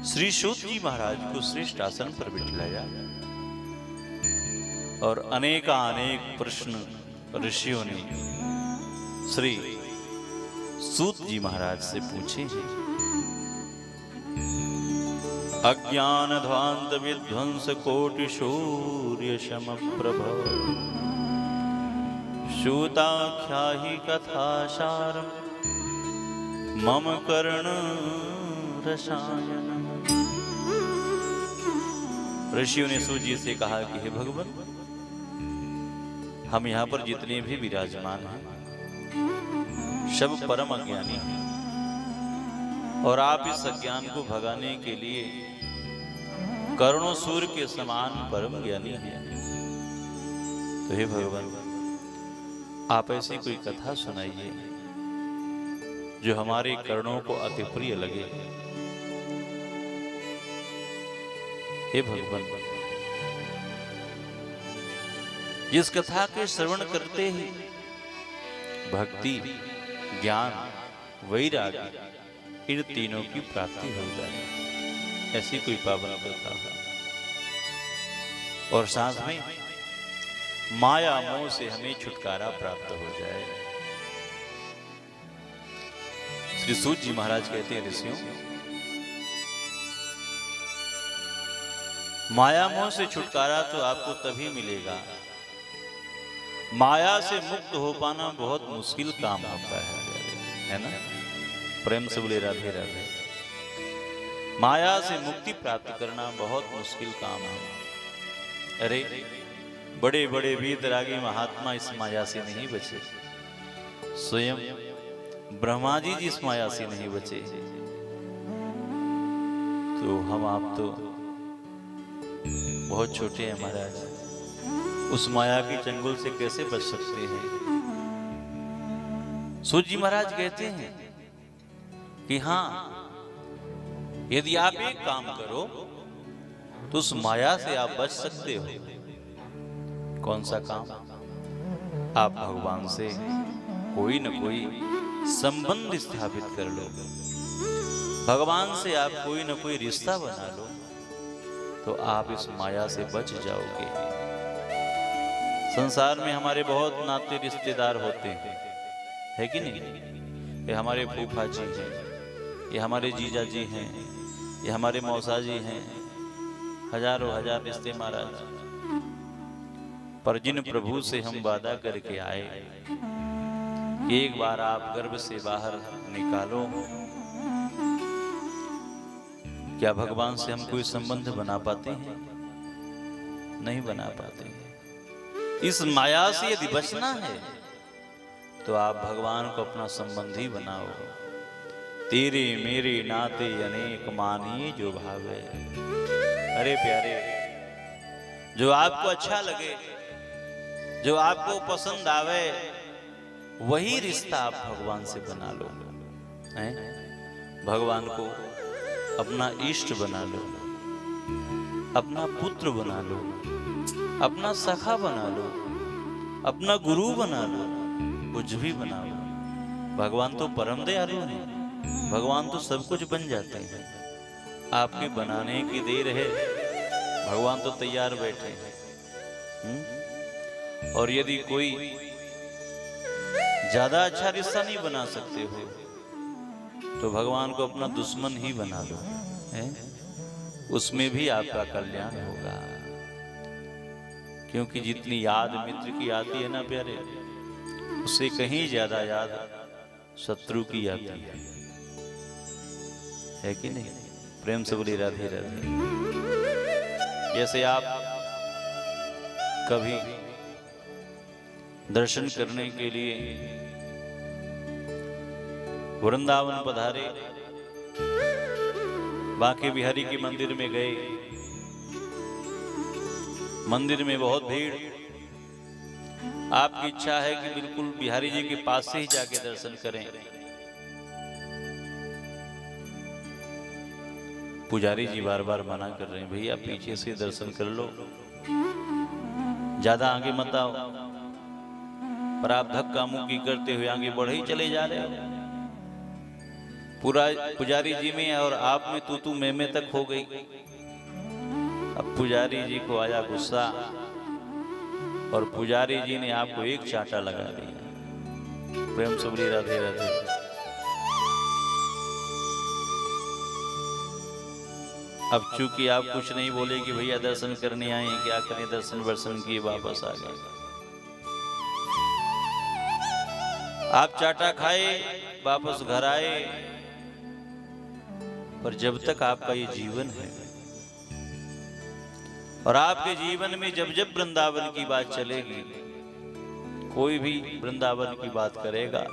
श्री सूत जी महाराज को श्रेष्ठ आसन पर बिठाया और अनेकानेक प्रश्न ऋषियों ने श्री सूत जी महाराज से पूछे हैं। अज्ञान ध्वांत विध्वंस कोटि सूर्य समप्रभ सूताख्याहि कथासारम मम कर्ण रसायन। ऋषियों ने सूत जी से कहा कि हे भगवान, हम यहाँ पर जितने भी विराजमान हैं सब परम अज्ञानी हैं और आप इस अज्ञान को भगाने के लिए करोड़ों सूर्य के समान परम ज्ञानी हैं। तो हे भगवान, आप ऐसी कोई कथा सुनाइए जो हमारे कर्णों को अति प्रिय लगे, हे भगवान, जिस कथा के श्रवण करते ही भक्ति, ज्ञान, वैराग्य इन तीनों की प्राप्ति हो जाए, ऐसी कोई पावन कथा हो। और साथ में माया मोह से हमें छुटकारा प्राप्त हो जाए। श्री सूत जी महाराज कहते हैं, ऋषियों, माया मोह से छुटकारा तो आपको तभी मिलेगा, माया से मुक्त हो पाना बहुत मुश्किल काम होता है ना? प्रेम से बोले राधे राधे। माया से मुक्ति प्राप्त करना बहुत मुश्किल काम है। अरे बड़े बड़े वीतरागी महात्मा इस माया से नहीं बचे, स्वयं ब्रह्मा जी इस माया से नहीं बचे, तो हम आप तो बहुत छोटे हैं महाराज, उस माया की चंगुल से कैसे बच सकते हैं? सूत जी महाराज कहते हैं कि हाँ, यदि आप एक काम करो तो उस माया से आप बच सकते हो। कौन सा काम? आप भगवान से कोई न कोई संबंध स्थापित कर लो, भगवान से आप कोई न कोई रिश्ता बना लो, तो आप इस माया से बच जाओगे। संसार में हमारे बहुत नाते रिश्तेदार होते हैं, है कि नहीं? ये हमारे फूफा जी हैं, ये हमारे जीजा जी हैं, ये हमारे मौसा जी हैं, हजारों हजार रिश्ते महाराज। पर जिन प्रभु से हम वादा करके आए कि एक बार आप गर्भ से बाहर निकालो, क्या भगवान से हम कोई संबंध बना पाते हैं? नहीं बना पाते हैं। इस माया से यदि बचना है तो आप भगवान को अपना संबंधी बनाओ। तेरे मेरे नाते अनेक मानिए जो भावे। अरे प्यारे, जो आपको अच्छा लगे, जो आपको पसंद आवे, वही रिश्ता आप भगवान से बना लो। हैं? भगवान को अपना इष्ट बना लो, अपना पुत्र बना लो, अपना सखा बना लो, अपना गुरु बना लो, कुछ भी बना लो। भगवान तो परम दयालु है, भगवान तो सब कुछ बन जाते हैं। आपके बनाने की देर है, भगवान तो तैयार बैठे हैं। और यदि कोई ज्यादा अच्छा रिश्ता नहीं बना सकते हो तो भगवान को अपना दुश्मन ही बना लो, उसमें भी आपका कल्याण होगा। क्योंकि जितनी याद मित्र की आती है ना प्यारे, उससे कहीं ज्यादा याद शत्रु की आती है कि नहीं? प्रेम से बोली राधे राधे। जैसे आप कभी दर्शन करने के लिए वृंदावन पधारे, बांके बिहारी के मंदिर में गए, मंदिर में बहुत भीड़, आपकी इच्छा है कि बिल्कुल बिहारी जी के पास से ही जाके दर्शन करें। पुजारी जी बार बार मना कर रहे हैं, भैया पीछे से दर्शन कर लो, ज्यादा आगे मत आओ। पर आप धक्का मुक्की करते हुए आगे बढ़े ही चले जा रहे हो। पूरा पुजारी जी में और आप में तू मैं तक हो गई। अब पुजारी जी को आया गुस्सा और पुजारी जी ने आपको एक चांटा लगा दिया। प्रेम से बोली राधे राधे। अब चूंकि आप कुछ नहीं बोले कि भैया दर्शन करने आए, क्या करें, दर्शन वर्शन किए वापस आ गए। आप चाटा खाए, वापस घर आए। पर जब तक आपका ये जीवन है और आपके जीवन में जब जब वृंदावन की बात चलेगी, कोई भी वृंदावन की बात करेगा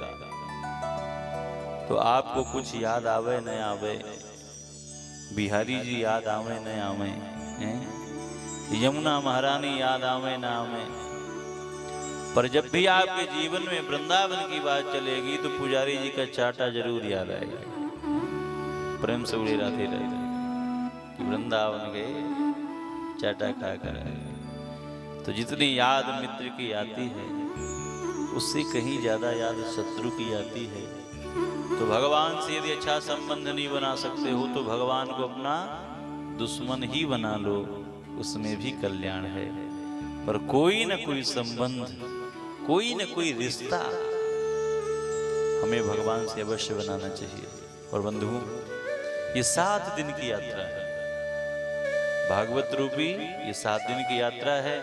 तो आपको कुछ याद आवे न आवे, बिहारी जी याद आवे न आवे, यमुना महारानी याद आवे न आवे, पर जब भी आपके जीवन में वृंदावन की बात चलेगी तो पुजारी जी का चाटा जरूर याद आएगा। प्रेम से बोली राधे राधे। कि वृंदावन गए चाटा खा कर आए। तो जितनी याद मित्र की आती है उससे कहीं ज्यादा याद शत्रु की आती है। तो भगवान से यदि अच्छा संबंध नहीं बना सकते हो तो भगवान को अपना दुश्मन ही बना लो, उसमें भी कल्याण है। पर कोई न कोई संबंध, कोई न कोई रिश्ता हमें भगवान से अवश्य बनाना चाहिए। और बंधुओं, ये 7 दिन की यात्रा है, भागवत रूपी ये 7 दिन की यात्रा है।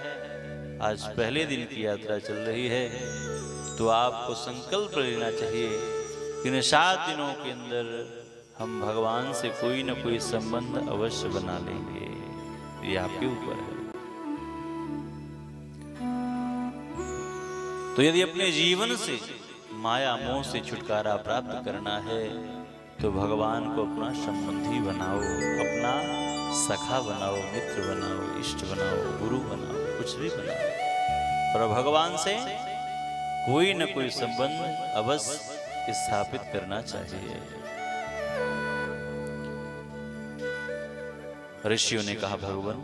आज पहले दिन की यात्रा चल रही है, तो आपको संकल्प लेना चाहिए कि इन 7 दिनों के अंदर हम भगवान से कोई न कोई संबंध अवश्य बना लेंगे। ये आपके ऊपर है। तो यदि अपने जीवन से माया मोह से छुटकारा प्राप्त करना है तो भगवान को अपना संबंधी बनाओ, अपना सखा बनाओ, मित्र बनाओ, इष्ट बनाओ, गुरु बनाओ, कुछ भी बनाओ, पर भगवान से कोई न कोई संबंध अवश्य स्थापित करना चाहिए। ऋषियों ने कहा, भगवान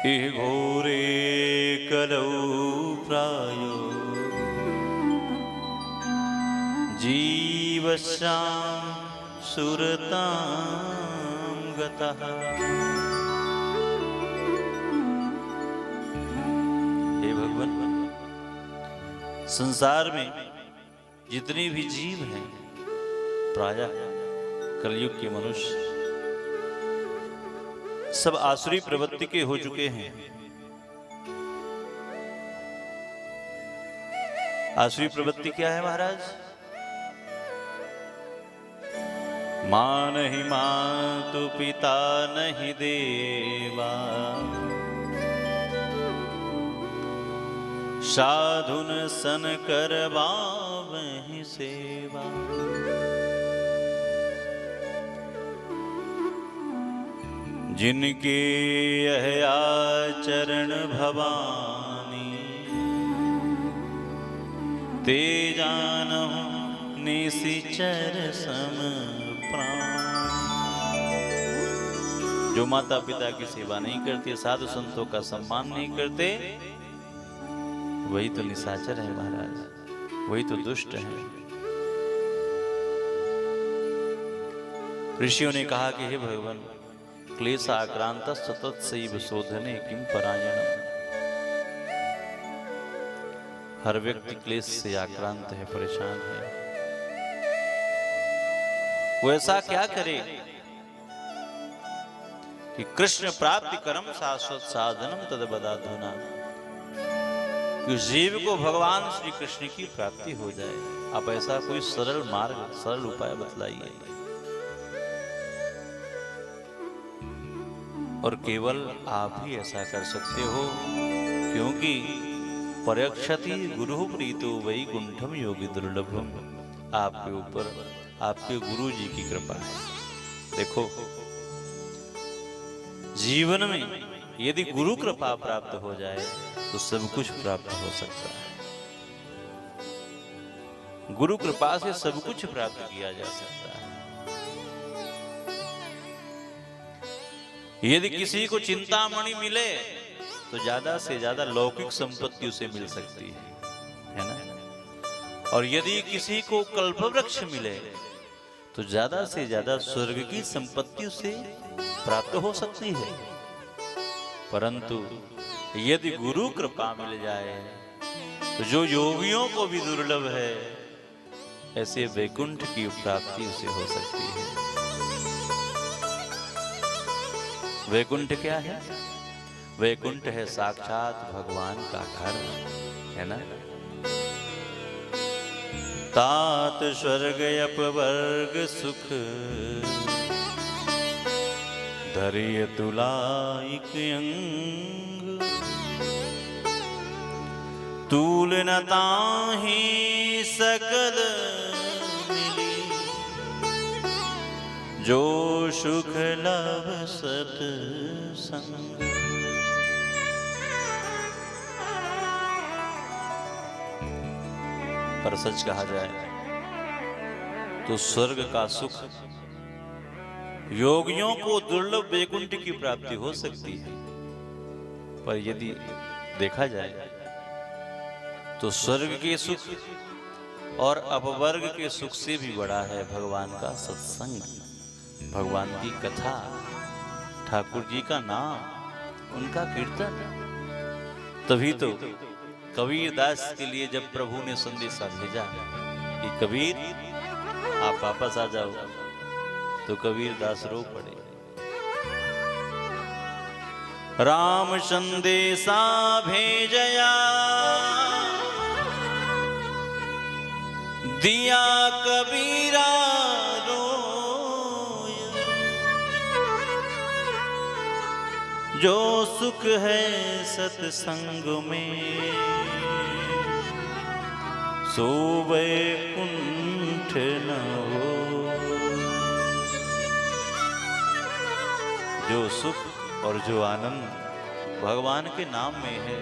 इह घोरे कलौ प्रायो जीवस्यां सुरतां गतः। हे भगवान, संसार में जितने भी जीव हैं प्रायः कलयुग के मनुष्य सब आसुरी प्रवृत्ति के हो चुके हैं। आसुरी प्रवृत्ति क्या है महाराज? मां नहीं मातु पिता नहीं देवा, साधुन सन करवावहि सेवा। जिनके यह आचरण भवानी, ते जानहु निशिचर सम प्राण। जो माता पिता की सेवा नहीं करते, साधु संतों का सम्मान नहीं करते, वही तो निशाचर है महाराज, वही तो दुष्ट है। ऋषियों ने कहा कि हे भगवान, क्लेशाक्रांत सतत सैव शोधने किम परायणम। हर व्यक्ति क्लेश से आक्रांत है, परेशान है। वो ऐसा क्या करे कि कृष्ण प्राप्ति कर्म शाश्वत साधनम तद बदाधुना, कि जीव को भगवान श्री कृष्ण की प्राप्ति हो जाए। आप ऐसा कोई सरल मार्ग, सरल उपाय बतलाइए। और केवल आप ही ऐसा कर सकते हो, क्योंकि पर्यक्षति गुरु प्रीतो वैकुंठम योगी दुर्लभम। आपके ऊपर आपके गुरु जी की कृपा है। देखो, जीवन में यदि गुरु कृपा प्राप्त हो जाए तो सब कुछ प्राप्त हो सकता है। गुरु कृपा से सब कुछ प्राप्त किया जा सकता है। यदि किसी को चिंतामणि मिले तो ज्यादा से ज्यादा लौकिक संपत्ति उसे मिल सकती है ना। और यदि किसी को कल्पवृक्ष मिले तो ज्यादा से ज्यादा स्वर्ग की संपत्ति उसे प्राप्त हो सकती है। परंतु यदि गुरु कृपा मिल जाए तो जो योगियों को भी दुर्लभ है, ऐसे वैकुंठ की प्राप्ति उसे हो सकती है। वैकुंठ क्या है? वैकुंठ है साक्षात भगवान का घर, है ना। तात स्वर्ग अपवर्ग सुख, धरिय तुलाइक अंग। तूल न ताहि सकल मिली, जो सुख लभ सत्संग। पर सच कहा जाए तो स्वर्ग का सुख योगियों को दुर्लभ वैकुंठ की प्राप्ति हो सकती है, पर यदि देखा जाए तो स्वर्ग के सुख और अपवर्ग के सुख से भी बड़ा है भगवान का सत्संग, भगवान की कथा, ठाकुर जी का नाम, उनका कीर्तन। तभी तो कबीर दास के लिए जब प्रभु ने संदेशा भेजा कि कबीर आप वापस आ जाओ, तो कबीर दास रो पड़े। राम संदेशा भेजया दिया कबीरा रोय, जो सुख है सत्संग में सो वैकुंठ न हो। जो सुख और जो आनंद भगवान के नाम में है,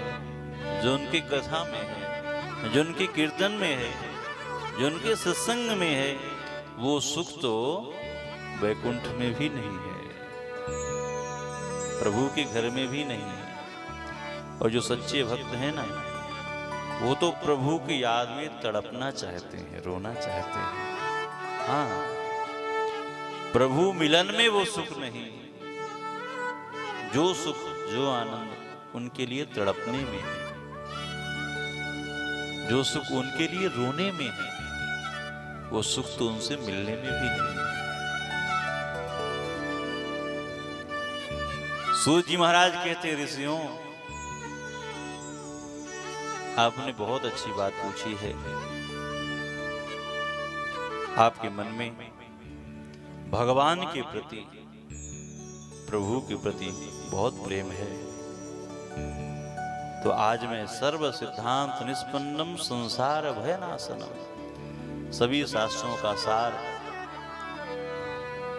जो उनकी कथा में है, जो उनके कीर्तन में है, जो उनके सत्संग में है, वो सुख तो वैकुंठ में भी नहीं है, प्रभु के घर में भी नहीं है। और जो सच्चे भक्त हैं ना, वो तो प्रभु की याद में तड़पना चाहते हैं, रोना चाहते हैं। हाँ, प्रभु मिलन में वो सुख नहीं, जो सुख जो आनंद उनके लिए तड़पने में है, जो सुख उनके लिए रोने में है, वो सुख तो उनसे मिलने में भी नहीं है। सूत जी महाराज कहते, ऋषियों आपने बहुत अच्छी बात पूछी है। आपके मन में भगवान के प्रति, प्रभु के प्रति बहुत प्रेम है, तो आज मैं सर्व सिद्धांत निष्पन्नम संसार भयनाशनम, सभी शास्त्रों का सार,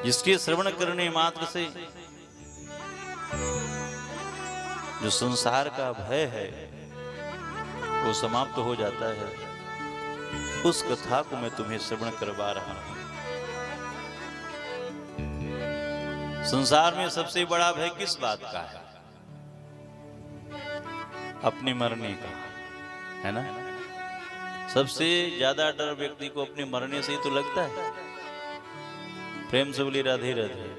जिसके श्रवण करने मात्र से जो संसार का भय है वो समाप्त हो जाता है, उस कथा को मैं तुम्हें श्रवण करवा रहा हूं। संसार में सबसे बड़ा भय किस बात का है? अपने मरने का, है ना? सबसे ज्यादा डर व्यक्ति को अपने मरने से ही तो लगता है। प्रेम से बोली राधे राधे।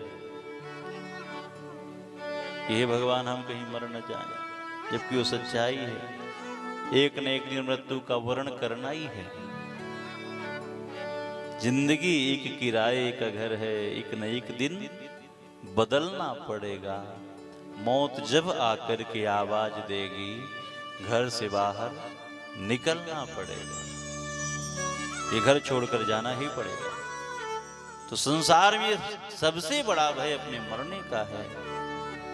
ये भगवान हम कहीं मर न जाए, जबकि वो सच्चाई है। एक न एक दिन मृत्यु का वर्ण करना ही है। जिंदगी एक किराए का घर है, एक न एक दिन बदलना पड़ेगा। मौत जब आकर के आवाज देगी, घर से बाहर निकलना पड़ेगा। ये घर छोड़कर जाना ही पड़ेगा। तो संसार में सबसे बड़ा भय अपने मरने का है।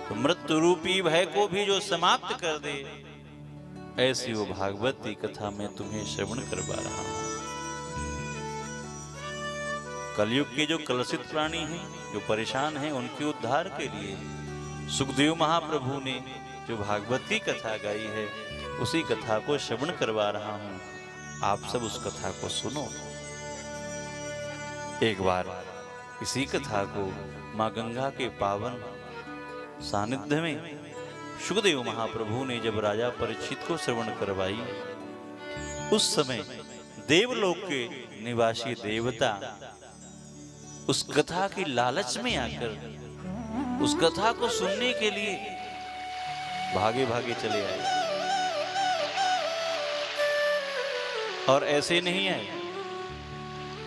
तो मृत्यु रूपी भय को भी जो समाप्त कर दे, ऐसी वो भागवत की कथा मैं तुम्हें श्रवण करवा रहा हूं। कलयुग के जो कलुषित प्राणी हैं, जो परेशान हैं, उनके उद्धार के लिए सुखदेव महाप्रभु ने जो भागवत की कथा गाई है, उसी कथा को श्रवण करवा रहा हूं। आप सब उस कथा को सुनो। एक बार इसी कथा को मां गंगा के पावन सानिध्य में सुखदेव महाप्रभु ने जब राजा परीक्षित को श्रवण करवाई, उस समय देवलोक के निवासी देवता उस कथा की लालच में आकर उस कथा को सुनने के लिए भागे भागे चले आए। और ऐसे नहीं आए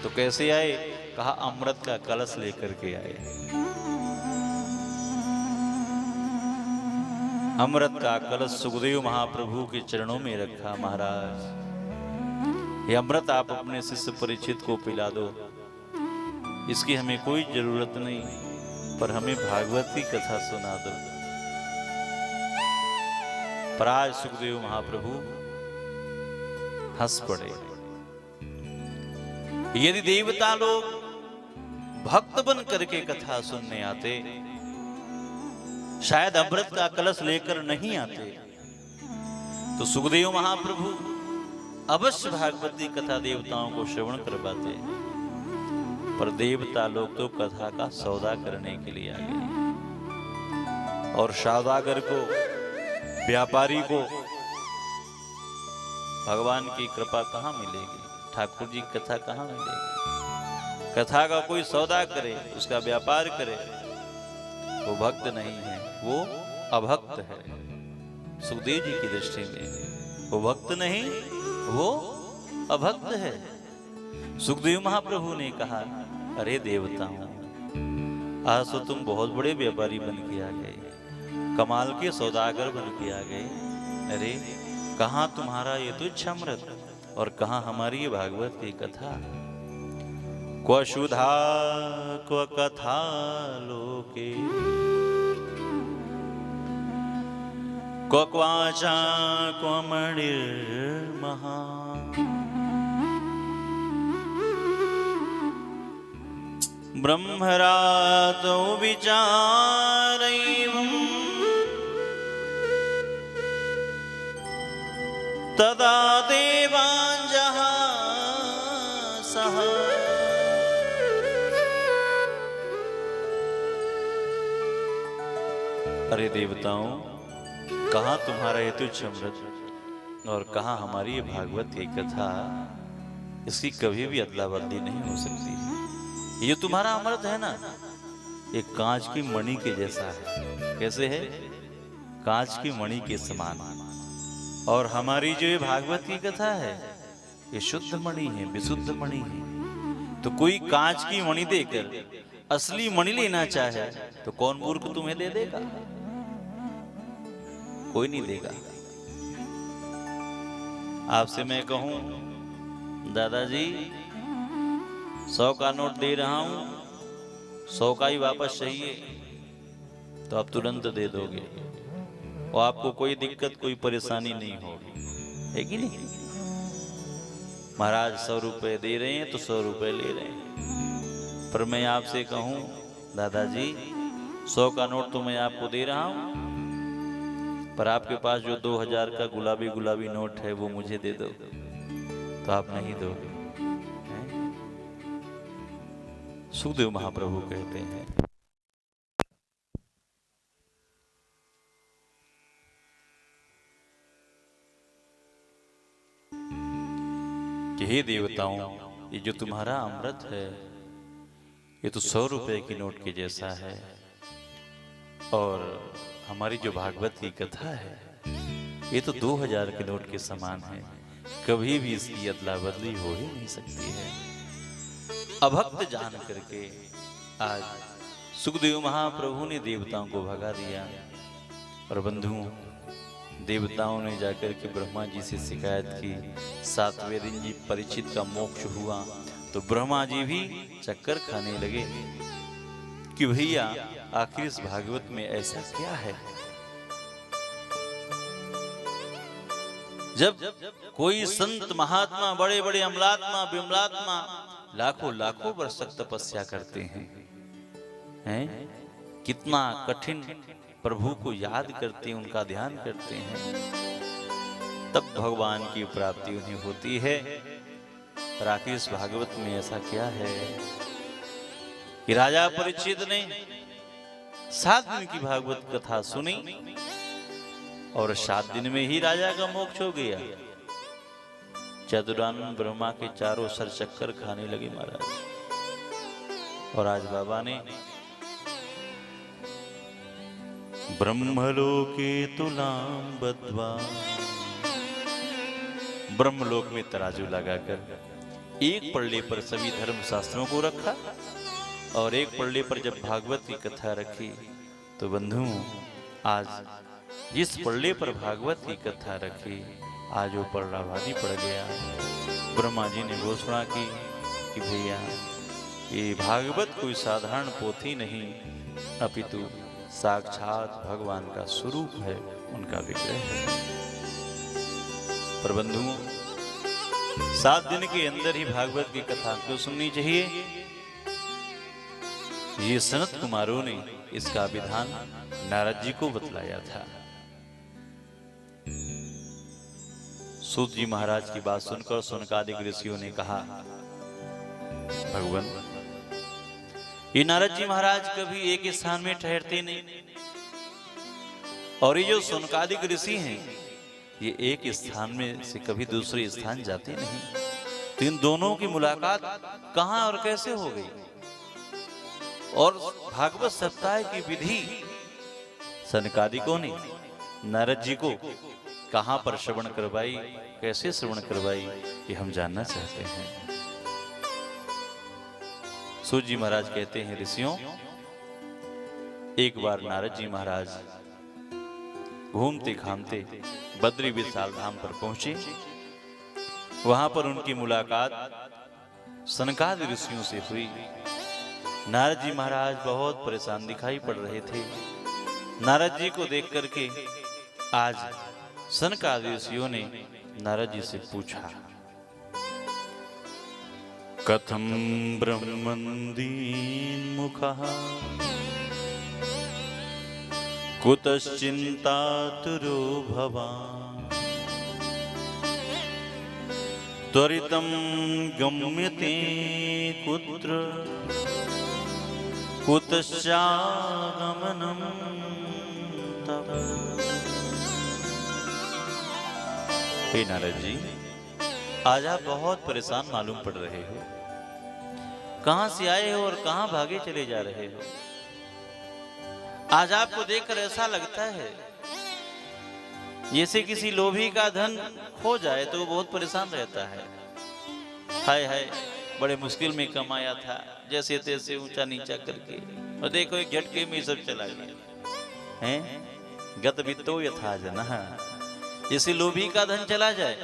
तो कैसे आए? कहा अमृत का कलश लेकर के आए। अमृत का कलश सुखदेव महाप्रभु के चरणों में रखा। महाराज, ये अमृत आप अपने शिष्य परीक्षित को पिला दो, इसकी हमें कोई जरूरत नहीं, पर हमें भागवत की कथा सुना दो। पर आज सुखदेव महाप्रभु हंस पड़े। यदि देवता लोग भक्त बन करके कथा सुनने आते, शायद अमृत का कलश लेकर नहीं आते, तो सुखदेव महाप्रभु अवश्य भागवत की कथा देवताओं को श्रवण करवाते। पर देवता लोग तो कथा का सौदा करने के लिए आ गए। और सौदागर को, व्यापारी को भगवान की कृपा कहाँ मिलेगी, ठाकुर जी कथा कहाँ मिलेगी। कथा का कोई सौदा करे, उसका व्यापार करे, वो भक्त नहीं है, वो अभक्त है। सुखदेव जी की दृष्टि में वो भक्त नहीं, वो अभक्त है। सुखदेव महाप्रभु ने कहा, अरे देवताओं, आज तो तुम बहुत बड़े व्यापारी बन के आ गए, कमाल के सौदागर बन के आ गए। अरे कहाँ तुम्हारा ये तुच्छमृत और कहाँ हमारी ये भागवत की कथा। क्व शुधा क्व कथा लोके, क्व क्वाचा क्व मणिर्महा। ब्रह्मरातो विचारैवम् तदा देवाञ्जः सः। अरे देवताओं, कहाँ तुम्हारा ये तुच्छमृत और कहाँ हमारी ये भागवत की कथा, इसकी कभी भी अदला बदली नहीं हो सकती है। ये तुम्हारा अमृत है ना, एक कांच की मणि के जैसा है। कैसे है? कांच की मणि के समान। और हमारी जो ये भागवत की कथा है, ये शुद्ध मणि है, विशुद्ध मणि है। तो कोई कांच की मणि देकर असली मणि लेना चाहे तो कौन मूर्ख तुम्हें दे देगा? कोई नहीं देगा। आपसे मैं कहूं, दादाजी 100 का नोट दे रहा हूं, 100 का ही वापस चाहिए, तो आप तुरंत दे दोगे और आपको कोई दिक्कत, कोई परेशानी नहीं होगी, है कि नहीं? महाराज 100 रुपए दे रहे हैं तो 100 रुपए ले रहे हैं। पर मैं आपसे कहूं, दादाजी 100 का नोट तो मैं आपको दे रहा हूं, पर आपके पास जो 2000 का गुलाबी गुलाबी नोट है वो मुझे दे दो, तो आप नहीं दोगे। सुखदेव महाप्रभु कहते हैं, कि हे देवताओं, ये जो तुम्हारा अमृत है, ये तो 100 रुपए की नोट के जैसा है, और हमारी जो भागवत की कथा है, ये तो 2000 के नोट के समान है। कभी भी इसकी अदला बदली हो ही नहीं सकती है। अभक्त जान करके आज सुखदेव महाप्रभु ने देवताओं को भगा दिया। और बंधुओं, देवताओं ने जाकर के ब्रह्मा जी से शिकायत की। 7वें दिन जी परीक्षित का मोक्ष हुआ तो ब्रह्मा जी भी चक्कर खाने लगे कि भैया आखिर इस भागवत में ऐसा क्या है। जब कोई संत महात्मा, बड़े बड़े अमलात्मा विमलात्मा लाखों लाखों वर्ष तक तपस्या करते हैं, कितना कठिन प्रभु को याद करते हैं, उनका ध्यान करते हैं, तब भगवान की प्राप्ति उन्हें होती है। पर आखिर इस भागवत में ऐसा क्या है कि राजा परीक्षित ने 7 दिन की भागवत कथा सुनी और 7 दिन में ही राजा का मोक्ष हो गया। चतुरानंद ब्रह्मा के चारों सर चक्कर खाने लगे महाराज। और आज बाबा ने ब्रह्मलोके तुलाम बद्ध्वा, ब्रह्मलोक में तराजू लगाकर एक पल्ले पर सभी धर्म शास्त्रों को रखा और एक पल्ले पर जब भागवत की कथा रखी, तो बंधुओं आज जिस पल्ले पर भागवत की कथा रखी, आज वो पल्ला भारी पड़ गया। ब्रह्मा जी ने घोषणा की कि भैया ये भागवत कोई साधारण पोथी नहीं, अपितु साक्षात भगवान का स्वरूप है, उनका विग्रह है। पर बंधुओं, 7 दिन के अंदर ही भागवत की कथा क्यों सुननी चाहिए? ये सनत कुमारों ने इसका विधान नारद जी को बतलाया था। सूत जी महाराज की बात सुनकर सनकादिक ऋषियों ने कहा, भगवान ये नारद जी महाराज कभी एक स्थान में ठहरते नहीं, और ये जो सुनकादिक ऋषि हैं ये एक स्थान में से कभी दूसरे स्थान जाते नहीं। तो इन दोनों की मुलाकात कहां और कैसे हो गई, और भागवत सप्ताह की विधि सनकादिकों ने नारद जी को कहां पर श्रवण करवाई, कैसे श्रवण करवाई, ये हम जानना चाहते हैं। सूत जी महाराज कहते हैं, ऋषियों, एक बार नारद जी महाराज घूमते घामते बद्री विशाल धाम पर पहुंचे। वहां पर उनकी मुलाकात सनकादि ऋषियों से हुई। नारद जी महाराज बहुत परेशान दिखाई पड़ रहे थे। नारद जी को देख करके आज सनकादि ऋषियों ने नारद जी से पूछा, कथम ब्रह्मन्दीन मुखः कुतश्चिन्तातुरो भवान् त्वरितं गम्यते कुत्र कुतश्चागमनं तव। हे नारद जी, आज आप बहुत परेशान मालूम पड़ रहे हो। कहां से आए हो और कहां भागे चले जा रहे हो। आज आपको देखकर ऐसा लगता है जैसे किसी लोभी का धन खो जाए तो वो बहुत परेशान रहता है। हाय हाय, बड़े मुश्किल में कमाया था, जैसे तैसे ऊंचा नीचा करके, और देखो एक झटके में सब चला गया है। गत वित्तो यथा जनः, जैसे लोभी का धन चला जाए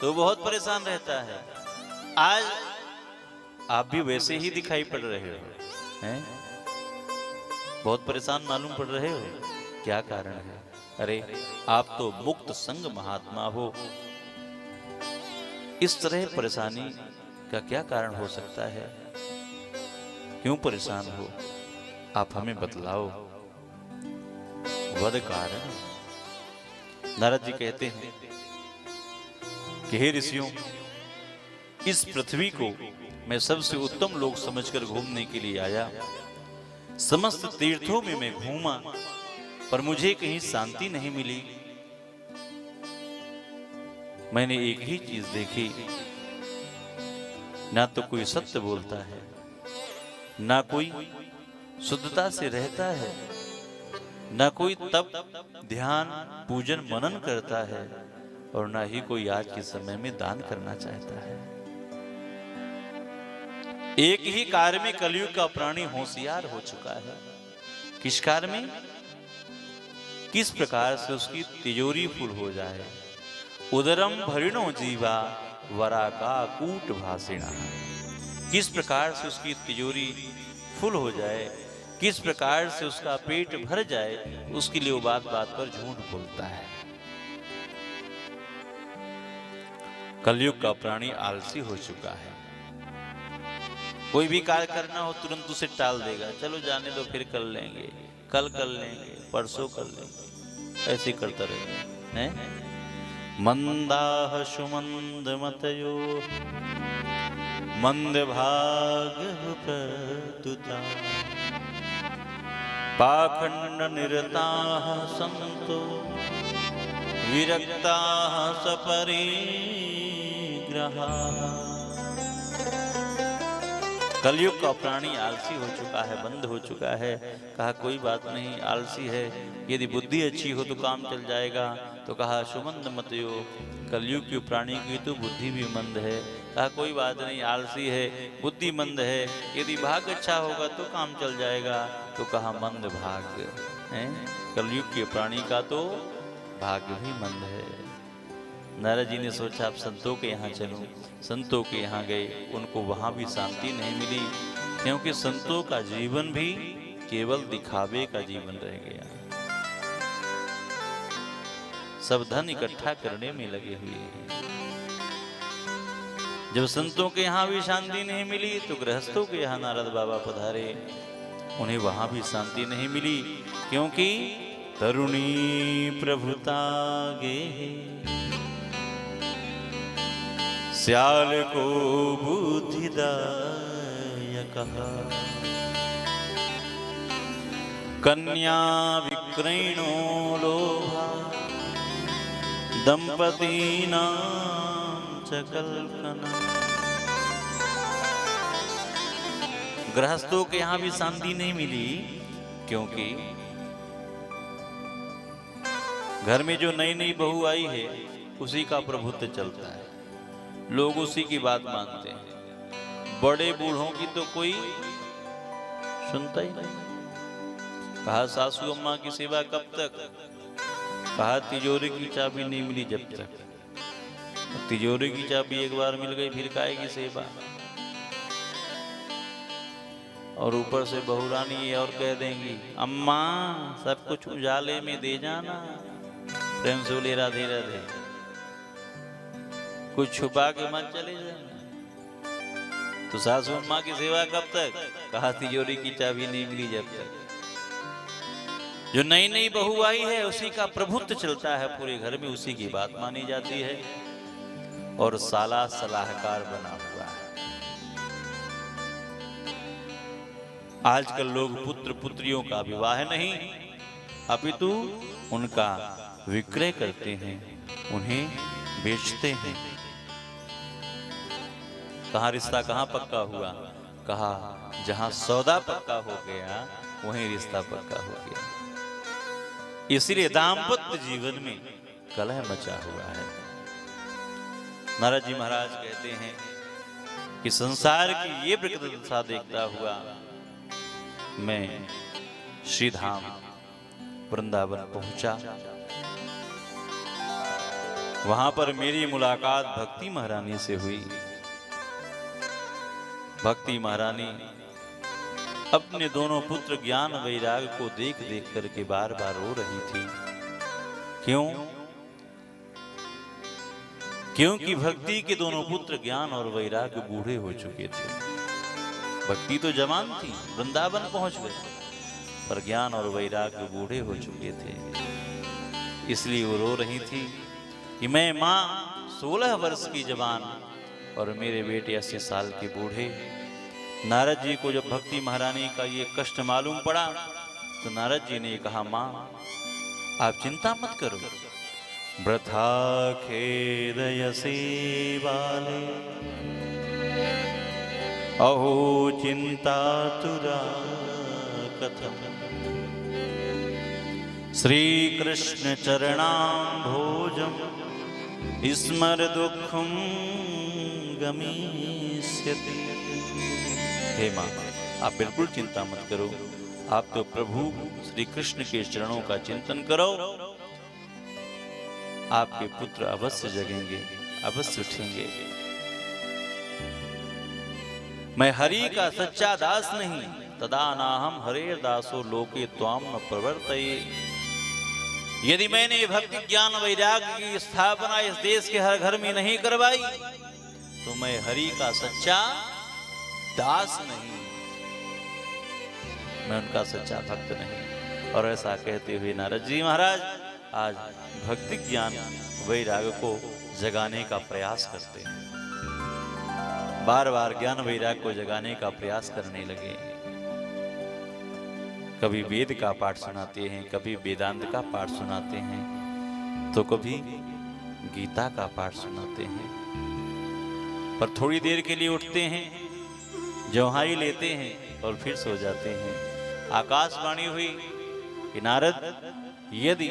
तो बहुत परेशान रहता है। आज आप भी वैसे ही दिखाई पड़ रहे हो, हैं? बहुत परेशान मालूम पड़ रहे हो। क्या कारण है? अरे आप तो मुक्त संग महात्मा हो, इस तरह परेशानी का क्या कारण हो सकता है? क्यों परेशान हो? आप हमें बतलाओ। वद कारण। नारद जी कहते हैं कि हे ऋषियों, इस पृथ्वी को मैं सबसे उत्तम लोक समझकर घूमने के लिए आया। समस्त तीर्थों में मैं घूमा, पर मुझे कहीं शांति नहीं मिली। मैंने एक ही चीज देखी, ना तो कोई सत्य बोलता है, ना कोई शुद्धता से रहता है, ना कोई तप ध्यान पूजन मनन करता है, और ना ही कोई आज के समय में दान करना चाहता है। एक ही कार्य में कलयुग का प्राणी होशियार हो चुका है। किस कार्य में? किस प्रकार से उसकी तिजोरी फुल हो जाए। उदरम भरिणो जीवा वरा का कूट भाषिणा। किस प्रकार से उसकी तिजोरी फुल हो जाए, किस प्रकार से उसका पेट भर जाए, उसके लिए वो बात बात पर झूठ बोलता है। कलयुग का प्राणी आलसी हो चुका है। कोई भी कार्य करना हो तुरंत उसे टाल देगा। चलो जाने दो, फिर कर लेंगे, कल कर लेंगे, परसों कर लेंगे, ऐसे करता रहेगा। हैं? मंदाह सुमंद मतयो मंद भाग प्रतुता पाखंड निरताः संतो विरक्ताः सपरिग्रहाः। कलयुग का प्राणी आलसी हो चुका है, बंद हो चुका है। कहा कोई बात नहीं, आलसी है, यदि बुद्धि अच्छी हो तो काम चल जाएगा। तो कहा सुमंद मतयो, कलयुग के प्राणी की तो बुद्धि भी मंद है। कहा कोई बात नहीं, आलसी है, बुद्धि मंद है, यदि भाग्य अच्छा होगा तो काम चल जाएगा। तो कहा मंद भाग्य है, कलयुग के प्राणी का तो भाग्य भी मंद है। नारद जी ने सोचा अब संतों के यहाँ चलूं। संतों के यहाँ गए, उनको वहां भी शांति नहीं मिली, क्योंकि संतों का जीवन भी केवल दिखावे का जीवन रह गया। सब धन इकट्ठा करने में लगे हुए हैं। जब संतों के यहाँ भी शांति नहीं मिली तो गृहस्थों के यहाँ नारद बाबा पधारे। उन्हें वहां भी शांति नहीं मिली, क्योंकि तरुणी प्रभुता गे श्याल को बुद्धिदाय कहा। कन्या विक्रयणो लोभा दंपतीनां च कल्पना। गृहस्थों के यहां भी शांति नहीं मिली, क्योंकि घर में जो नई नई बहू आई है उसी का प्रभुत्व चलता है, लोग उसी की बात मानते हैं। बड़े बूढ़ों की तो कोई सुनता ही नहीं। कहा सासू अम्मा की सेवा कब तक, कहा तिजोरी की चाबी नहीं मिली जब तक। तिजोरी की चाबी एक बार मिल गई फिर काहे की सेवा। और ऊपर से बहुरानी ये और कह देंगी, अम्मा सब कुछ उजाले में दे जाना, प्रेम से बोले राधे राधे, कुछ छुपा के मत चले जाना। तो सासू अम्मा की सेवा कब तक, कहा तिजोरी की चाबी नहीं मिली जब तक। जो नई नई बहू आई है उसी का प्रभुत्व चलता है पूरे घर में, उसी की बात मानी जाती है। और साला सलाहकार बना हुआ है। आजकल लोग पुत्र पुत्रियों का विवाह नहीं अपितु उनका विक्रय करते हैं, उन्हें बेचते हैं। कहाँ रिश्ता कहाँ पक्का हुआ, कहा जहां सौदा पक्का हो गया वहीं रिश्ता पक्का हो गया। इसलिए दाम्पत्य जीवन में कलह मचा हुआ है। नारद जी महाराज कहते हैं कि संसार की ये प्रकृति दशा देखता हुआ मैं श्रीधाम वृंदावन पहुंचा। वहां पर मेरी मुलाकात भक्ति महारानी से हुई। भक्ति महारानी अपने दोनों पुत्र ज्ञान वैराग को देख देख करके बार बार रो रही थी। क्यों? क्योंकि भक्ति के दोनों पुत्र ज्ञान और वैराग बूढ़े हो चुके थे। भक्ति तो जवान थी, वृंदावन पहुंच गए, पर ज्ञान और वैराग बूढ़े हो चुके थे। इसलिए वो रो रही थी कि मैं माँ 16 वर्ष की जवान और मेरे बेटे 80 साल के बूढ़े। नारद जी को जब भक्ति महारानी का ये कष्ट मालूम पड़ा तो नारद जी ने कहा, माँ आप चिंता मत करो, वृथा खेदयसे बाले अहो चिंतातुरा कथम। श्री कृष्ण चरणाम्भोजं स्मर दुःखं गमिष्यति। हे माँ आप बिल्कुल चिंता मत करो, आप तो प्रभु श्री कृष्ण के चरणों का चिंतन करो, आपके पुत्र अवश्य जगेंगे, अवश्य उठेंगे। मैं हरि का सच्चा दास नहीं, तदा नाहम हरे दासो लोके त्वाम न प्रवर्तये। यदि मैंने भक्ति ज्ञान वैराग की स्थापना इस देश के हर घर में नहीं करवाई तो मैं हरि का सच्चा दास नहीं, मैं उनका सच्चा भक्त नहीं। और ऐसा कहते हुए नारद जी महाराज आज भक्ति ज्ञान वैराग को जगाने का प्रयास करते हैं। बार बार ज्ञान वैराग को जगाने का प्रयास करने लगे। कभी वेद का पाठ सुनाते हैं, कभी वेदांत का पाठ सुनाते हैं, तो कभी गीता का पाठ सुनाते हैं। पर थोड़ी देर के लिए उठते हैं, जौहाई लेते हैं और फिर सो जाते हैं। आकाशवाणी हुई कि नारद यदि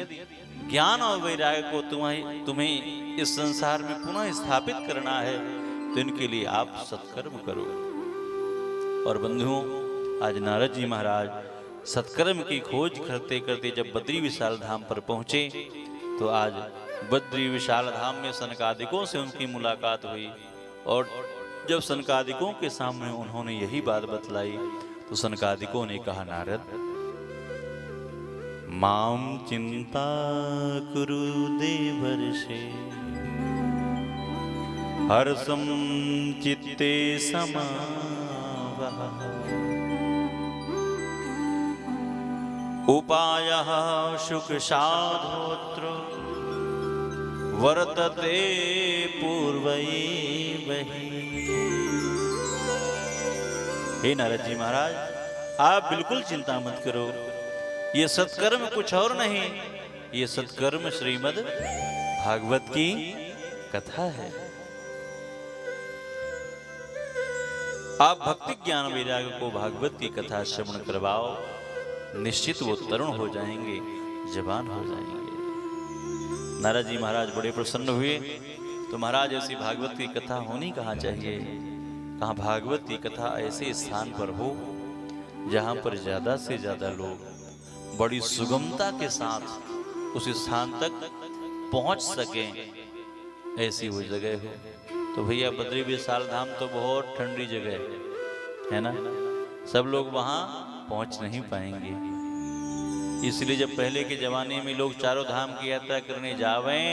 ज्ञान और वैराग को तुम्हें इस संसार में पुनः स्थापित करना है तो इनके लिए आप सत्कर्म करो। और बंधुओं आज नारद जी महाराज सत्कर्म की खोज करते करते जब बद्री विशाल धाम पर पहुंचे तो आज बद्री विशाल धाम में सनकादिकों से उनकी मुलाकात हुई। और जब सनकादिकों के सामने उन्होंने यही बात बतलाई तो सनकादिकों ने कहा, नारद माम चिंता कुरु देवर्षे हर्षं चित्ते समावह उपायः शुक साधोत्र वर्तते पूर्वैवहि। हे नारद जी महाराज आप बिल्कुल चिंता मत करो, ये सत्कर्म कुछ और नहीं, ये सत्कर्म श्रीमद् भागवत की कथा है। आप भक्ति ज्ञान वैराग्य को भागवत की कथा श्रवण करवाओ, निश्चित वो तरुण हो जाएंगे, जवान हो जाएंगे। नारद जी महाराज बड़े प्रसन्न हुए। तो महाराज ऐसी भागवत की कथा होनी कहाँ चाहिए? कहाँ भागवत की कथा ऐसे स्थान पर हो जहाँ पर ज्यादा से ज्यादा लोग बड़ी सुगमता के साथ उस स्थान तक पहुंच सकें, ऐसी वो जगह हो। तो भैया बद्री विशाल धाम तो बहुत ठंडी जगह है ना, सब लोग वहां पहुंच नहीं पाएंगे। इसलिए जब पहले के जमाने में लोग चारों धाम की यात्रा करने जावें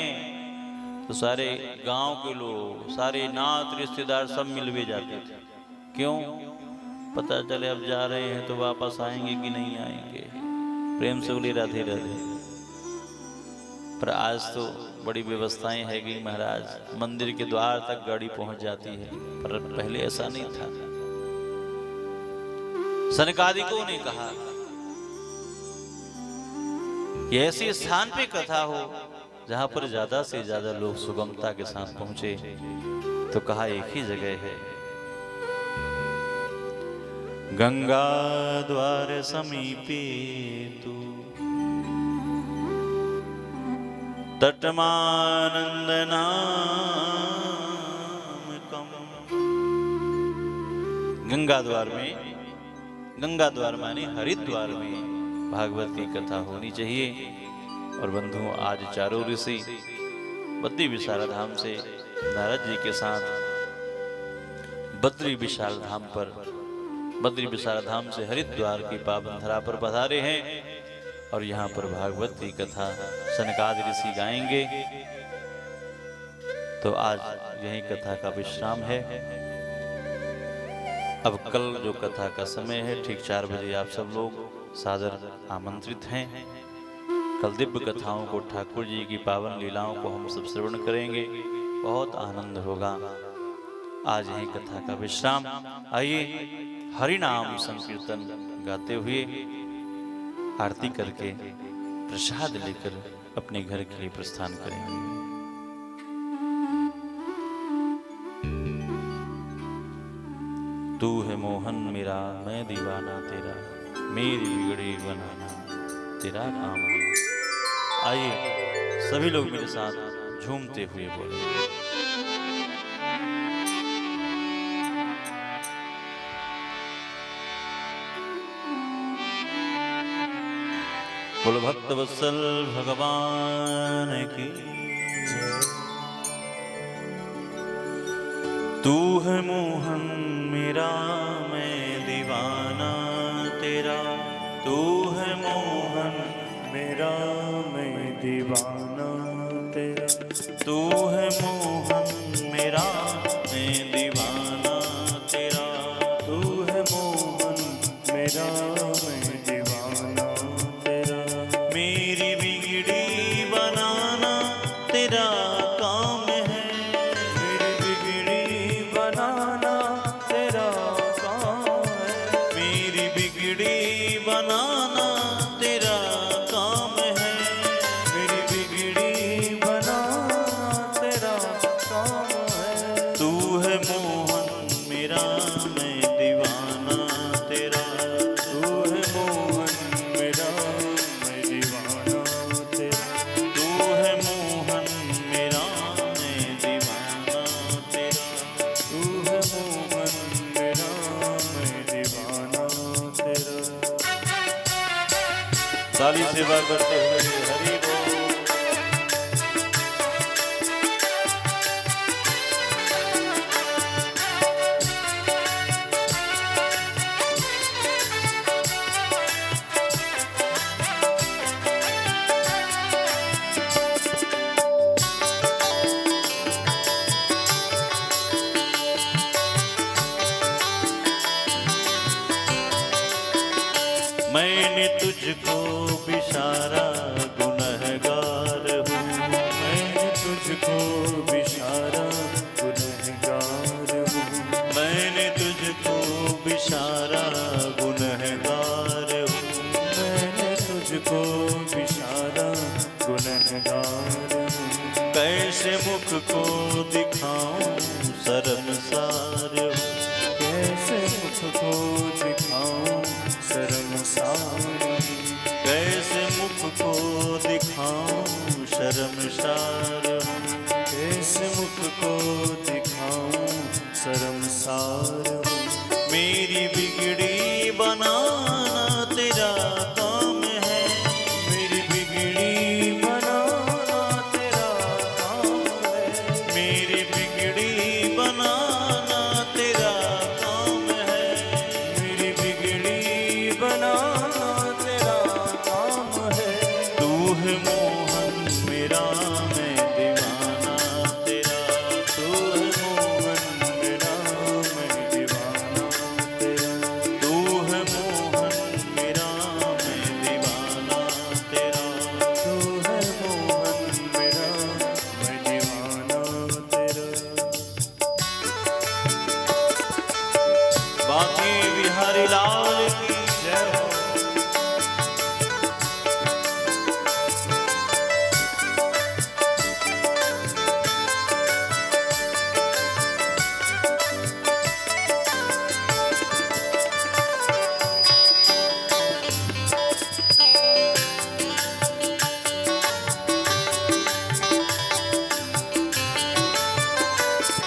तो सारे गांव के लोग, सारे नात रिश्तेदार सब मिलवे जाते थे। क्यों? पता चले अब जा रहे हैं तो वापस आएंगे कि नहीं आएंगे। प्रेम से बोले राधे राधे। पर आज तो बड़ी व्यवस्थाएं है कि महाराज मंदिर के द्वार तक गाड़ी पहुंच जाती है, पर पहले ऐसा नहीं था। सनकादिकों ने कहा कि ऐसे स्थान पे कथा हो जहां पर ज्यादा से ज्यादा लोग सुगमता के साथ पहुंचे, तो कहा एक ही जगह है, गंगा द्वार समीपे तू तटमानंद नाम कम। गंगा द्वार में, गंगा द्वार माने हरिद्वार में भागवत की कथा होनी चाहिए। और बंधुओं, आज चारों ऋषि बद्री विशाल धाम से नारद जी के साथ बद्री विशाल धाम पर, बद्री विशाल धाम से हरिद्वार की पावन धरा पर पधारे हैं। और यहाँ पर भागवत की कथा सनकादि ऋषि गाएंगे। तो आज यही कथा का विश्राम है। अब कल जो कथा का समय है ठीक 4 बजे आप सब लोग सादर आमंत्रित हैं। कल दिव्य कथाओं को, ठाकुर जी की पावन लीलाओं को हम सब श्रवण करेंगे, बहुत आनंद होगा। आज यही कथा का विश्राम। आइए हरि नाम संकीर्तन गाते हुए, आरती करके, प्रसाद लेकर अपने घर के लिए प्रस्थान करेंगे। तू है मोहन मेरा, मैं दीवाना तेरा, मेरी बिगड़ी बनाना तेरा काम है। आइए सभी लोग मेरे साथ झूमते हुए बोलेंगे। बोलो भक्त वत्सल भगवान की। तू है मोहन मेरा, मैं दीवाना तेरा। तू है मोहन मेरा मैं दीवाना तेरा। तू है मोहन मेरा, मैं दीवाना तेरा। तू है मोहन मेरा मैं दीवाना तेरा। मेरी बिगड़ी बनाना तेरा काम है। मेरी बिगड़ी बनाना तेरा काम है। मेरी बिगड़ी बनाना तेरा काम है। मेरी बिगड़ी बनाना तेरा काम है। तू है मोहन मेरा, मैं दीवाना तेरा। तू है मोहन मेरा मैं दीवाना तेरा। तू है मोहन मेरा, मैं दीवाना तेरा। तू है मोहन मेरा मैं दीवाना तेरा। ताली सेवा करते हुए हरि बोल। मैंने तुझको बिसारा गुनहगार हूँ। मैंने तुझको बिसारा गुनहगार हूँ। मैंने तुझको बिसारा गुनहगार हूँ। मैंने तुझको शर्मसार हूँ। कैसे मुख को दिखाऊं शर्मसार हूँ। कैसे मुख को दिखाऊं शर्मसार हूँ। कैसे मुख को दिखाऊं शर्मसार हूँ। मेरी बिगड़ी बनाना तेरा काम है। मेरी बिगड़ी बनाना तेरा काम है। मेरी बिगड़ी बनाना तेरा काम है। मेरी बिगड़ी बनाना तेरा काम है। तू है मोहन मेरा मैं दीवाना तेरा। तू है मोहन मेरा मैं दीवाना तेरा। तू है मोहन मेरा मैं दीवाना तेरा। तू है मोहन मेरा मैं दीवाना तेरा। बाकी बिहारी लाल की जय हो।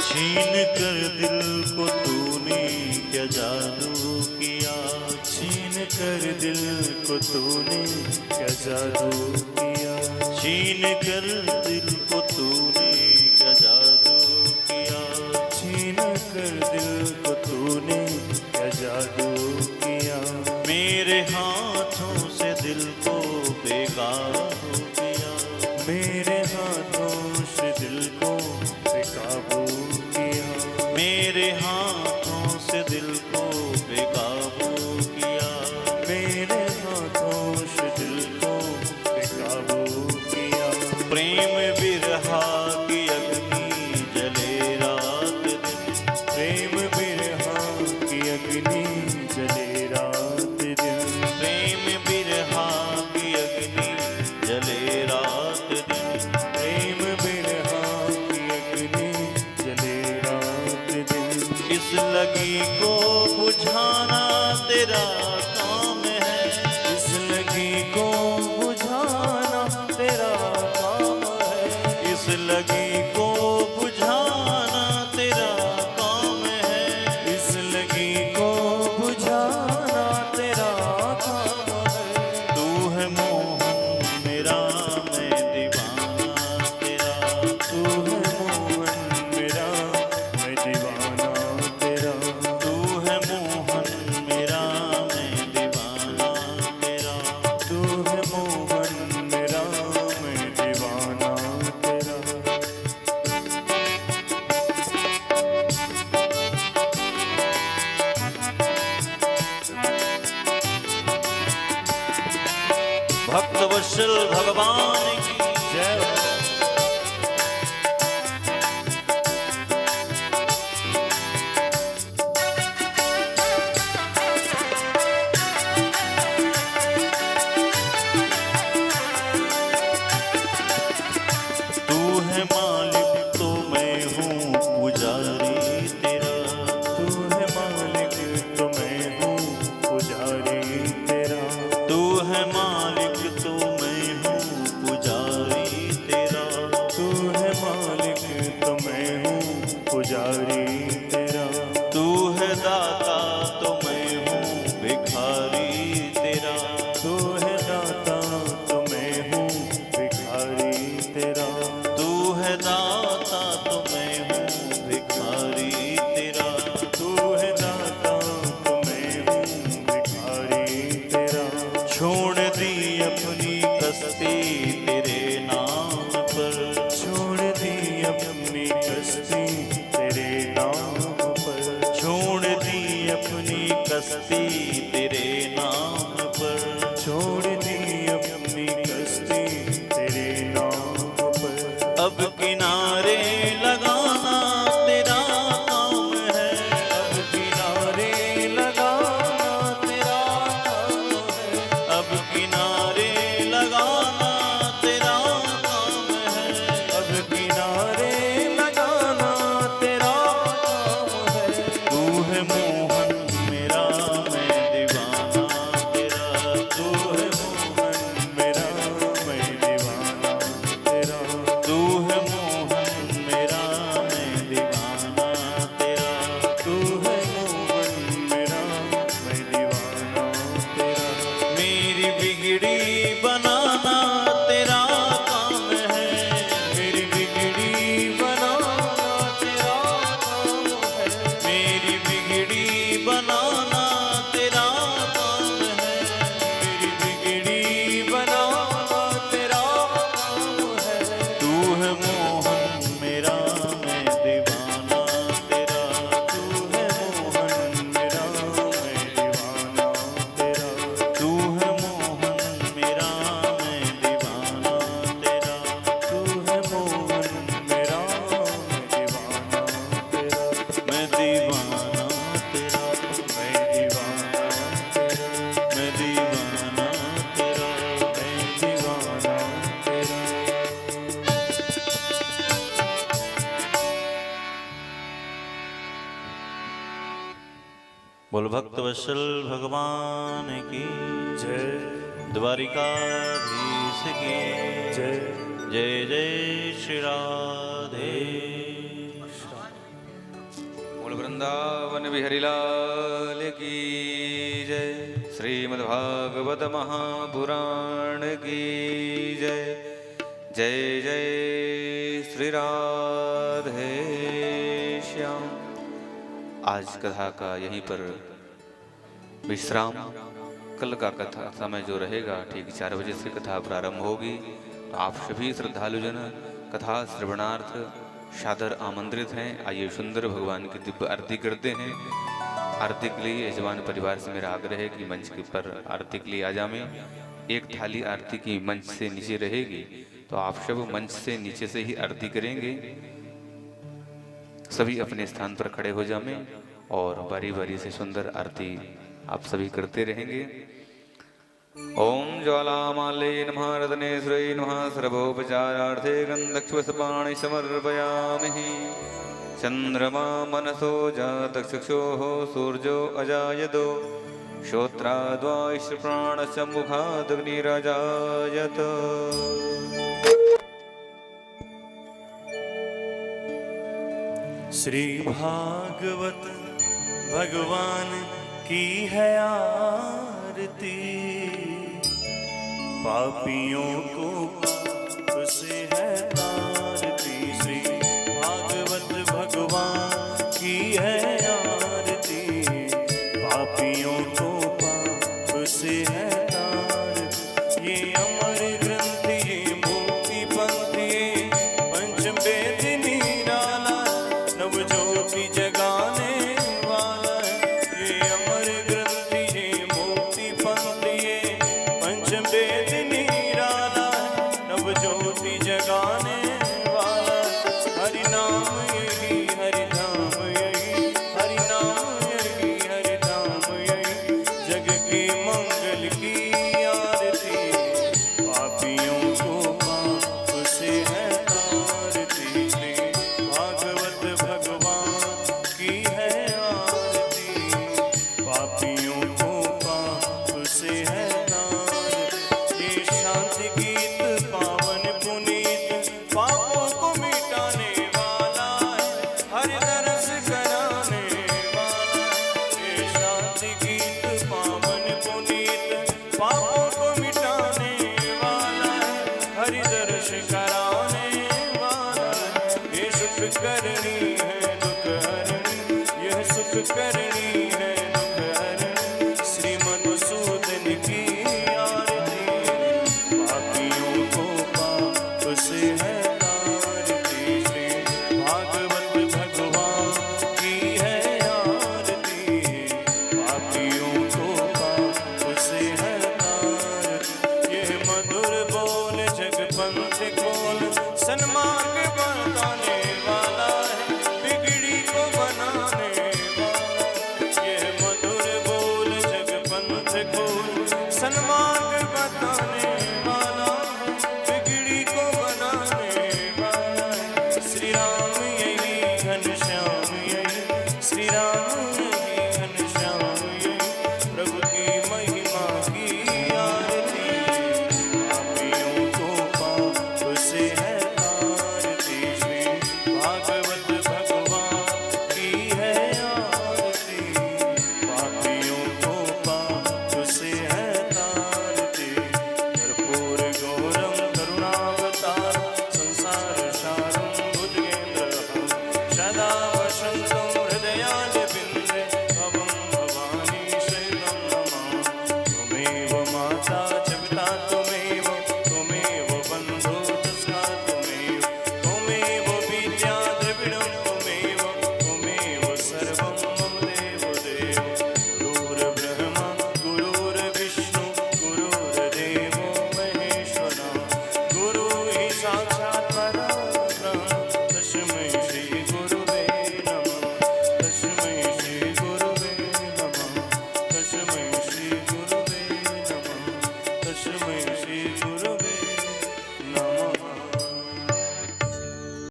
छीन कर दिल को तूने क्या जादू किया। छीन कर दिल को तूने क्या जादू किया। छीन कर दिल को तूने क्या जादू किया। छीन कर दिल को तूने क्या जादू किया। मेरे हाथों से दिल को बेकाबू किया। मेरे हाथों से दिल को बेकाबू किया। मेरे हाथों से दिल को बेकाबू किया। मेरे हाथों से दिल को बेकाबू किया। प्रेम बिरहा की अग्नि जले रात दिन। प्रेम बिरहा की अग्नि जले रात दिन। प्रेम बिरहा की अग्नि जले रात दिन। प्रेम बिरहा की अग्नि जले रात दिन। इस लगी को बुझाना तेरा काम है। इस लगी को बुझाना तेरा काम है। इस लगी को बुझाना तेरा काम है। इस लगी को बुझाना तेरा काम है। तू है मोहन मेरा मैं दीवाना तेरा। तू है मोहन मेरा मैं दीवाना तेरा। तू है मोहन मेरा मैं दीवाना तेरा। तू है मोहन मेरा मैं दीवाना तेरा। भक्त वत्सल भगवान की जय हो। तू है मालिक तो मैं हूँ पुजारी तेरा। तू है मालिक तो मैं हूँ पुजारी तेरा। तू है मालिक तो मैं हूँ पुजारी तेरा। तू है मालिक तो मैं हूँ पुजारी तेरा। तू है दाता तो मैं हूँ भिखारी तेरा। तू है दाता तो मैं हूँ भिखारी तेरा। तू है दाता तो मैं हूँ भिखारी तेरा। तू है दाता तो मैं हूँ भिखारी तेरा। छोड़ दी अपनी कस्ती तेरे नाम पर। छोड़ दी अपनी कश्ती तेरे नाम बोल भक्त वत्सल भगवान की जय द्वारिकाधीश की जय जय जय श्री राधे। बोल वृंदावन बिहारी लाल की जय। श्रीमद्भागवत महापुराण की जय। जय जय श्री राधे श्याम। आज कथा का यहीं पर विश्राम। कल का कथा समय जो रहेगा ठीक 4 बजे से कथा प्रारंभ होगी। तो आप सभी श्रद्धालुजन कथा श्रवणार्थ सादर आमंत्रित हैं। आइए सुंदर भगवान की दिव्य आरती करते हैं। आरती के लिए यजमान परिवार से मेरा आग्रह है कि मंच के पर आरती के लिए आ जाएं। एक थाली आरती की मंच से नीचे रहेगी, तो आप सब मंच से नीचे से ही आरती करेंगे। सभी अपने स्थान पर खड़े हो जाएं और बारी बारी से सुंदर आरती आप सभी करते रहेंगे। ओम ज्वालामाल्ये नमः रत्नेश्वरी नमः सर्वोपचारार्थे गन्धक्ष्वसपाणि समर्पयामि। चंद्रमा मनसो जातचक्षुः सूर्यो अजायतो श्रोत्राद्वायुः प्राणस्य मुखादग्निरजायत। श्री भागवत भगवान की है आरती। पापियों को पाप से है तारती। श्री भागवत भगवान की है आरती। पापियों को पाप से है तारती। ये अमर ग्रंथ ये मुक्ति पंथ ये पंचम वेद निराला नवज्योति जग